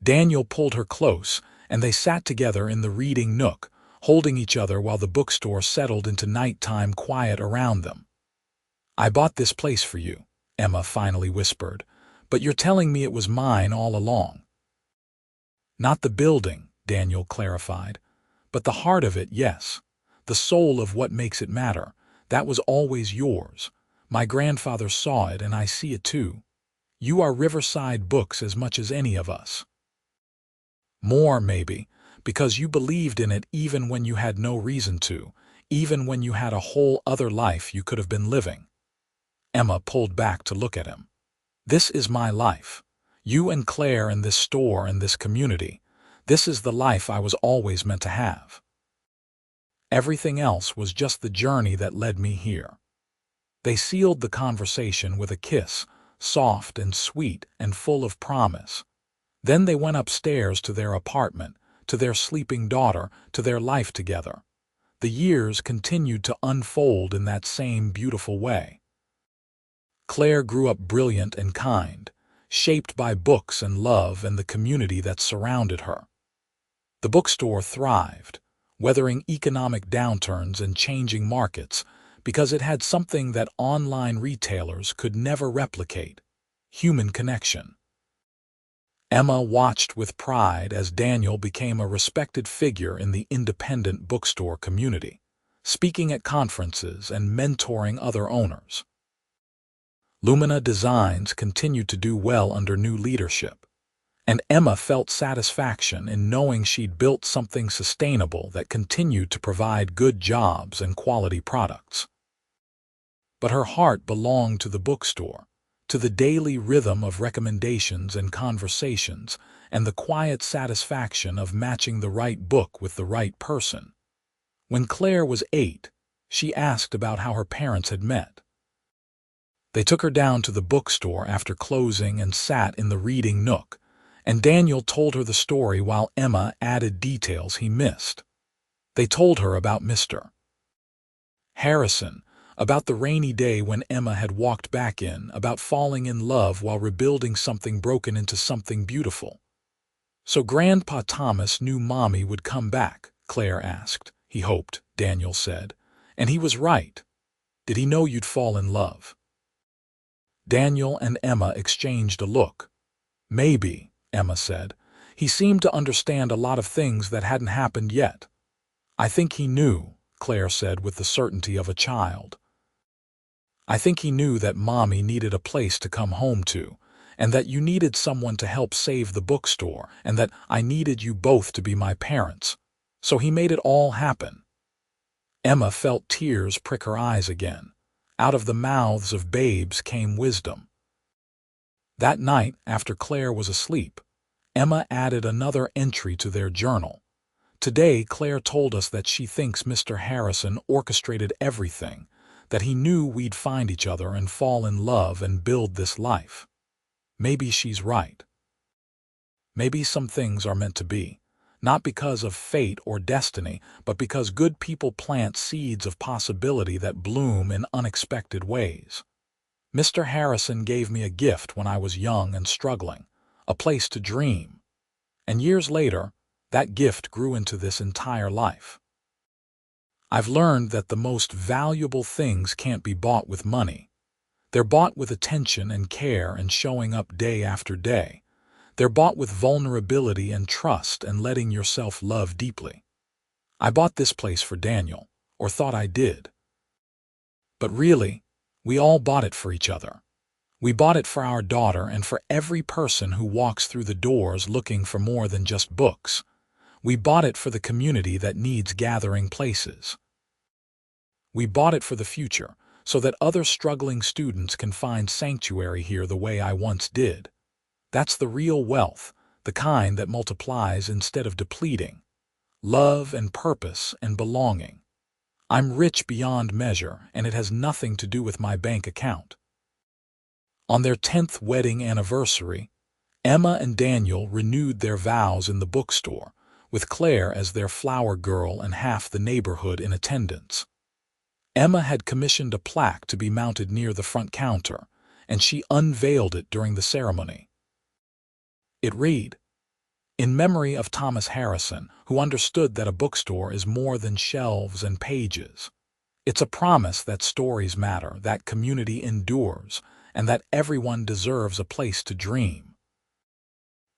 Daniel pulled her close, and they sat together in the reading nook, holding each other while the bookstore settled into nighttime quiet around them. I bought this place for you, Emma finally whispered, But you're telling me it was mine all along. Not the building, Daniel clarified, but the heart of it, yes. The soul of what makes it matter. That was always yours. My grandfather saw it, and I see it too. You are Riverside Books as much as any of us. More, maybe, because you believed in it even when you had no reason to, even when you had a whole other life you could have been living. Emma pulled back to look at him. This is my life. You and Claire and this store and this community. This is the life I was always meant to have. Everything else was just the journey that led me here. They sealed the conversation with a kiss, soft and sweet and full of promise. Then they went upstairs to their apartment, to their sleeping daughter, to their life together. The years continued to unfold in that same beautiful way. Claire grew up brilliant and kind, shaped by books and love and the community that surrounded her. The bookstore thrived, weathering economic downturns and changing markets, because it had something that online retailers could never replicate: human connection. Emma watched with pride as Daniel became a respected figure in the independent bookstore community, speaking at conferences and mentoring other owners. Lumina Designs continued to do well under new leadership, and Emma felt satisfaction in knowing she'd built something sustainable that continued to provide good jobs and quality products. But her heart belonged to the bookstore, to the daily rhythm of recommendations and conversations, and the quiet satisfaction of matching the right book with the right person. When Claire was 8, she asked about how her parents had met. They took her down to the bookstore after closing and sat in the reading nook, and Daniel told her the story while Emma added details he missed. They told her about Mr. Harrison, about the rainy day when Emma had walked back in, about falling in love while rebuilding something broken into something beautiful. "So Grandpa Thomas knew Mommy would come back?" Claire asked. "He hoped," Daniel said. "And he was right. Did he know you'd fall in love?" Daniel and Emma exchanged a look. "Maybe," Emma said. "He seemed to understand a lot of things that hadn't happened yet." "I think he knew," Claire said with the certainty of a child. "I think he knew that Mommy needed a place to come home to, and that you needed someone to help save the bookstore, and that I needed you both to be my parents. So he made it all happen." Emma felt tears prick her eyes again. Out of the mouths of babes came wisdom. That night, after Claire was asleep, Emma added another entry to their journal. "Today, Claire told us that she thinks Mr. Harrison orchestrated everything, that he knew we'd find each other and fall in love and build this life. Maybe she's right. Maybe some things are meant to be, not because of fate or destiny, but because good people plant seeds of possibility that bloom in unexpected ways. Mr. Harrison gave me a gift when I was young and struggling, a place to dream. And years later, that gift grew into this entire life. I've learned that the most valuable things can't be bought with money. They're bought with attention and care and showing up day after day. They're bought with vulnerability and trust and letting yourself love deeply. I bought this place for Daniel, or thought I did. But really, we all bought it for each other. We bought it for our daughter and for every person who walks through the doors looking for more than just books. We bought it for the community that needs gathering places. We bought it for the future, so that other struggling students can find sanctuary here the way I once did. That's the real wealth, the kind that multiplies instead of depleting. Love and purpose and belonging. I'm rich beyond measure, and it has nothing to do with my bank account." On their 10th wedding anniversary, Emma and Daniel renewed their vows in the bookstore, with Claire as their flower girl and half the neighborhood in attendance. Emma had commissioned a plaque to be mounted near the front counter, and she unveiled it during the ceremony. It read, "In memory of Thomas Harrison, who understood that a bookstore is more than shelves and pages. It's a promise that stories matter, that community endures, and that everyone deserves a place to dream.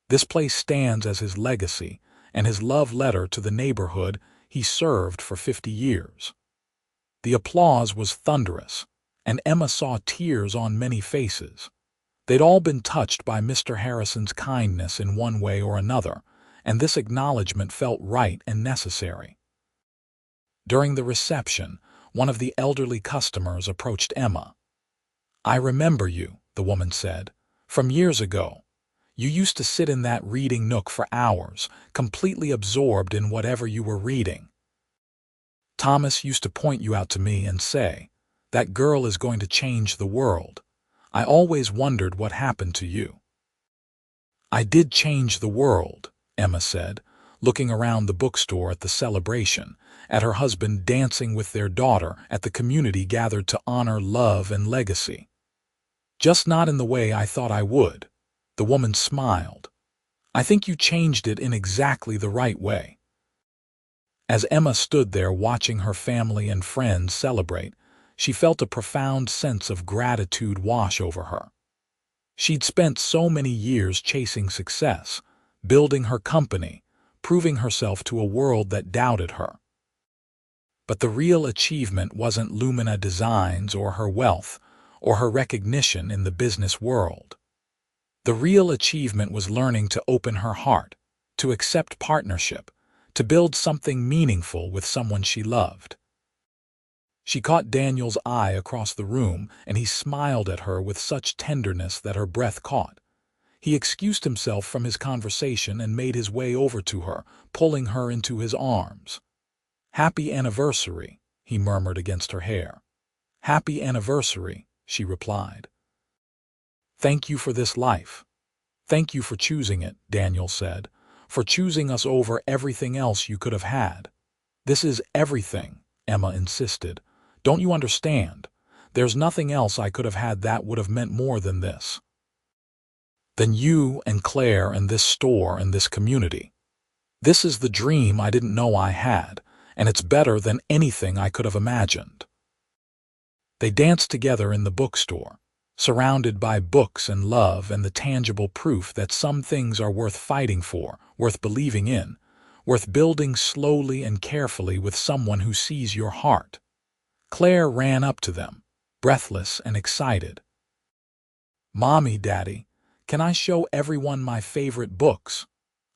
This place stands as his legacy and his love letter to the neighborhood he served for 50 years. The applause was thunderous, and Emma saw tears on many faces. They'd all been touched by Mr. Harrison's kindness in one way or another, and this acknowledgment felt right and necessary. During the reception, one of the elderly customers approached Emma. "I remember you," the woman said, "from years ago. You used to sit in that reading nook for hours, completely absorbed in whatever you were reading. Thomas used to point you out to me and say, 'That girl is going to change the world.' I always wondered what happened to you." "I did change the world," Emma said, looking around the bookstore at the celebration, at her husband dancing with their daughter, at the community gathered to honor love and legacy. "Just not in the way I thought I would." The woman smiled. "I think you changed it in exactly the right way." As Emma stood there watching her family and friends celebrate, she felt a profound sense of gratitude wash over her. She'd spent so many years chasing success, building her company, proving herself to a world that doubted her. But the real achievement wasn't Lumina Designs or her wealth or her recognition in the business world. The real achievement was learning to open her heart, to accept partnership, to build something meaningful with someone she loved. She caught Daniel's eye across the room, and he smiled at her with such tenderness that her breath caught. He excused himself from his conversation and made his way over to her, pulling her into his arms. "Happy anniversary," he murmured against her hair. "Happy anniversary," she replied. "Thank you for this life. Thank you for choosing it," Daniel said, "for choosing us over everything else you could have had." "This is everything," Emma insisted. "Don't you understand? There's nothing else I could have had that would have meant more than this. Than you and Claire and this store and this community. This is the dream I didn't know I had, and it's better than anything I could have imagined." They danced together in the bookstore, surrounded by books and love and the tangible proof that some things are worth fighting for, worth believing in, worth building slowly and carefully with someone who sees your heart. Claire ran up to them, breathless and excited. "Mommy, Daddy, can I show everyone my favorite books?"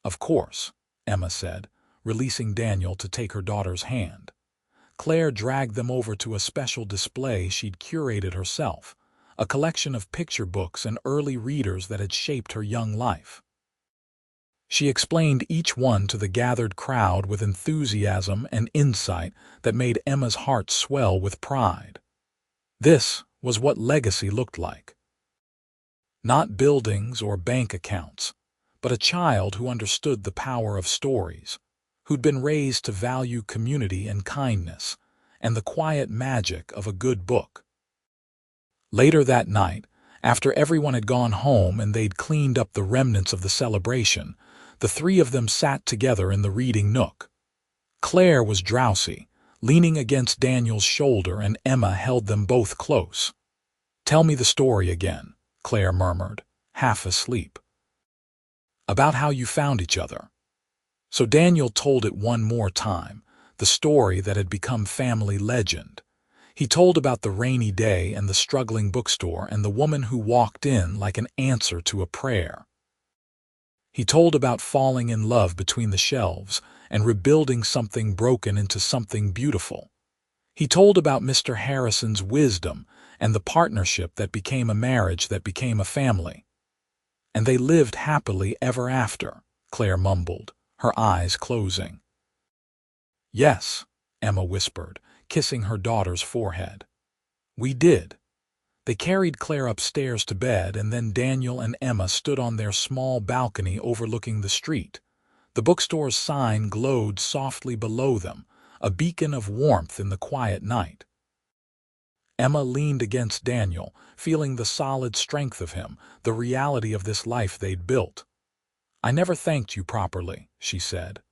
"Of course," Emma said, releasing Daniel to take her daughter's hand. Claire dragged them over to a special display she'd curated herself, a collection of picture books and early readers that had shaped her young life. She explained each one to the gathered crowd with enthusiasm and insight that made Emma's heart swell with pride. This was what legacy looked like. Not buildings or bank accounts, but a child who understood the power of stories, who'd been raised to value community and kindness, and the quiet magic of a good book. Later that night, after everyone had gone home and they'd cleaned up the remnants of the celebration, the three of them sat together in the reading nook. Claire was drowsy, leaning against Daniel's shoulder, and Emma held them both close. "Tell me the story again," Claire murmured, half asleep. "About how you found each other." So Daniel told it one more time, the story that had become family legend. He told about the rainy day and the struggling bookstore and the woman who walked in like an answer to a prayer. He told about falling in love between the shelves and rebuilding something broken into something beautiful. He told about Mr. Harrison's wisdom and the partnership that became a marriage that became a family. "And they lived happily ever after," Claire mumbled, her eyes closing. "Yes," Emma whispered, kissing her daughter's forehead. "We did." They carried Claire upstairs to bed, and then Daniel and Emma stood on their small balcony overlooking the street. The bookstore's sign glowed softly below them, a beacon of warmth in the quiet night. Emma leaned against Daniel, feeling the solid strength of him, the reality of this life they'd built. "I never thanked you properly," she said.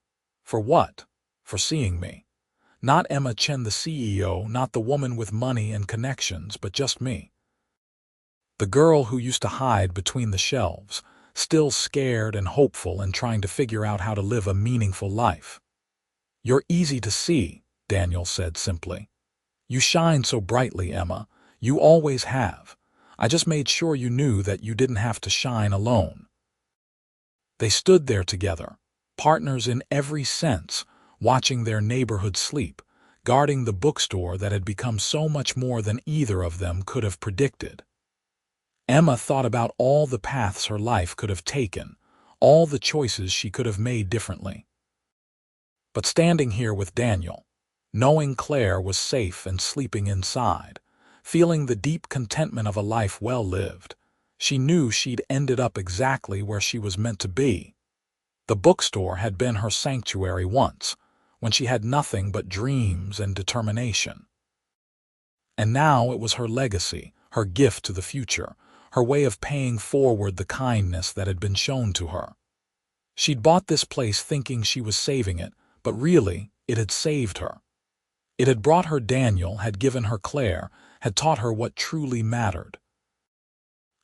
"For what?" "For seeing me. Not Emma Chen, the CEO, not the woman with money and connections, but just me." the girl who used to hide between the shelves, still scared and hopeful and trying to figure out how to live a meaningful life. "You're easy to see," Daniel said simply. "You shine so brightly, Emma. You always have. I just made sure you knew that you didn't have to shine alone." They stood there together, partners in every sense, watching their neighborhood sleep, guarding the bookstore that had become so much more than either of them could have predicted. Emma thought about all the paths her life could have taken, all the choices she could have made differently. But standing here with Daniel, knowing Claire was safe and sleeping inside, feeling the deep contentment of a life well lived, she knew she'd ended up exactly where she was meant to be. The bookstore had been her sanctuary once, when she had nothing but dreams and determination. And now it was her legacy, her gift to the future, her way of paying forward the kindness that had been shown to her. She'd bought this place thinking she was saving it, but really, it had saved her. It had brought her Daniel, had given her Claire, had taught her what truly mattered.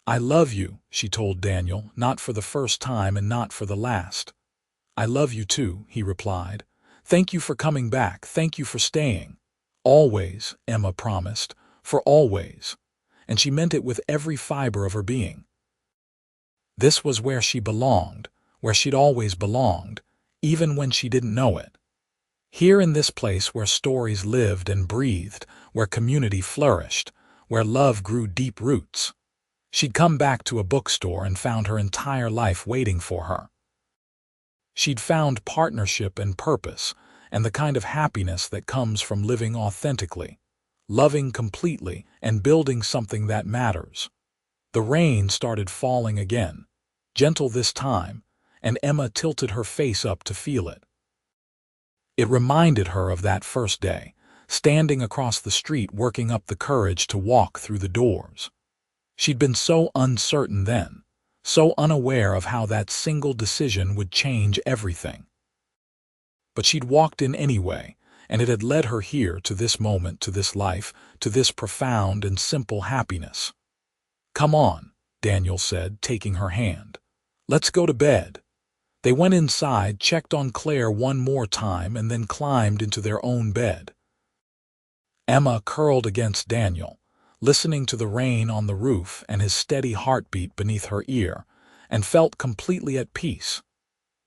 "I love you," she told Daniel, not for the first time and not for the last. "I love you too," he replied. "Thank you for coming back. Thank you for staying." "Always," Emma promised, "for always." And she meant it with every fiber of her being. This was where she belonged, where she'd always belonged, even when she didn't know it. Here in this place where stories lived and breathed, where community flourished, where love grew deep roots. She'd come back to a bookstore and found her entire life waiting for her. She'd found partnership and purpose, and the kind of happiness that comes from living authentically, loving completely, and building something that matters. The rain started falling again, gentle this time, and Emma tilted her face up to feel it. It reminded her of that first day, standing across the street working up the courage to walk through the doors. She'd been so uncertain then, so unaware of how that single decision would change everything. But she'd walked in anyway, and it had led her here to this moment, to this life, to this profound and simple happiness. "Come on," Daniel said, taking her hand. "Let's go to bed." They went inside, checked on Claire one more time, and then climbed into their own bed. Emma curled against Daniel, listening to the rain on the roof and his steady heartbeat beneath her ear, and felt completely at peace.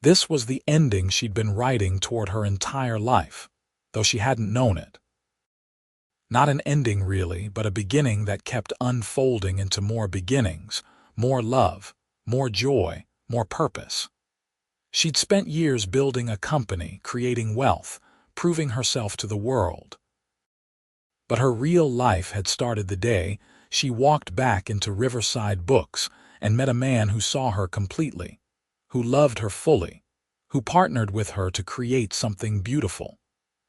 This was the ending she'd been writing toward her entire life, though she hadn't known it. Not an ending really, but a beginning that kept unfolding into more beginnings, more love, more joy, more purpose. She'd spent years building a company, creating wealth, proving herself to the world. But her real life had started the day she walked back into Riverside Books and met a man who saw her completely, who loved her fully, who partnered with her to create something beautiful.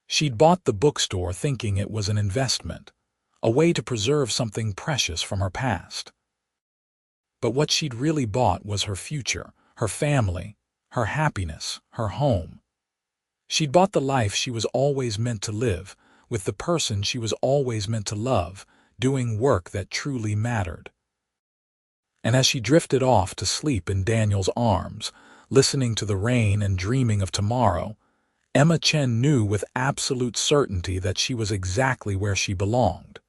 She'd bought the bookstore thinking it was an investment, a way to preserve something precious from her past. But what she'd really bought was her future, her family, her happiness, her home. She'd bought the life she was always meant to live, with the person she was always meant to love, doing work that truly mattered. And as she drifted off to sleep in Daniel's arms, listening to the rain and dreaming of tomorrow, Emma Chen knew with absolute certainty that she was exactly where she belonged.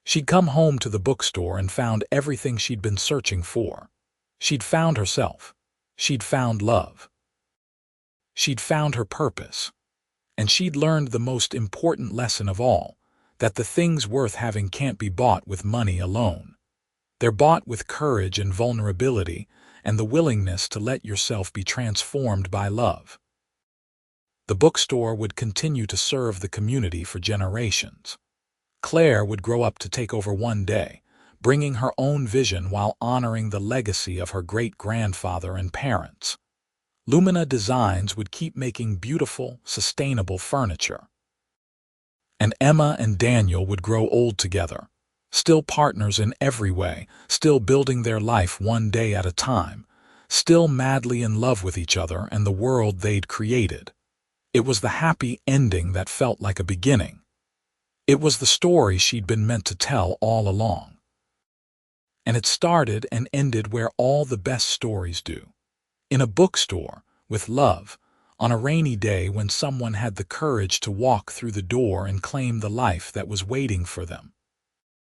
She'd come home to the bookstore and found everything she'd been searching for. She'd found herself. She'd found love. She'd found her purpose. And she'd learned the most important lesson of all, that the things worth having can't be bought with money alone. They're bought with courage and vulnerability and the willingness to let yourself be transformed by love. The bookstore would continue to serve the community for generations. Claire would grow up to take over one day, bringing her own vision while honoring the legacy of her great-grandfather and parents. Lumina Designs would keep making beautiful, sustainable furniture. And Emma and Daniel would grow old together, still partners in every way, still building their life one day at a time, still madly in love with each other and the world they'd created. It was the happy ending that felt like a beginning. It was the story she'd been meant to tell all along. And it started and ended where all the best stories do. In a bookstore, with love, on a rainy day when someone had the courage to walk through the door and claim the life that was waiting for them.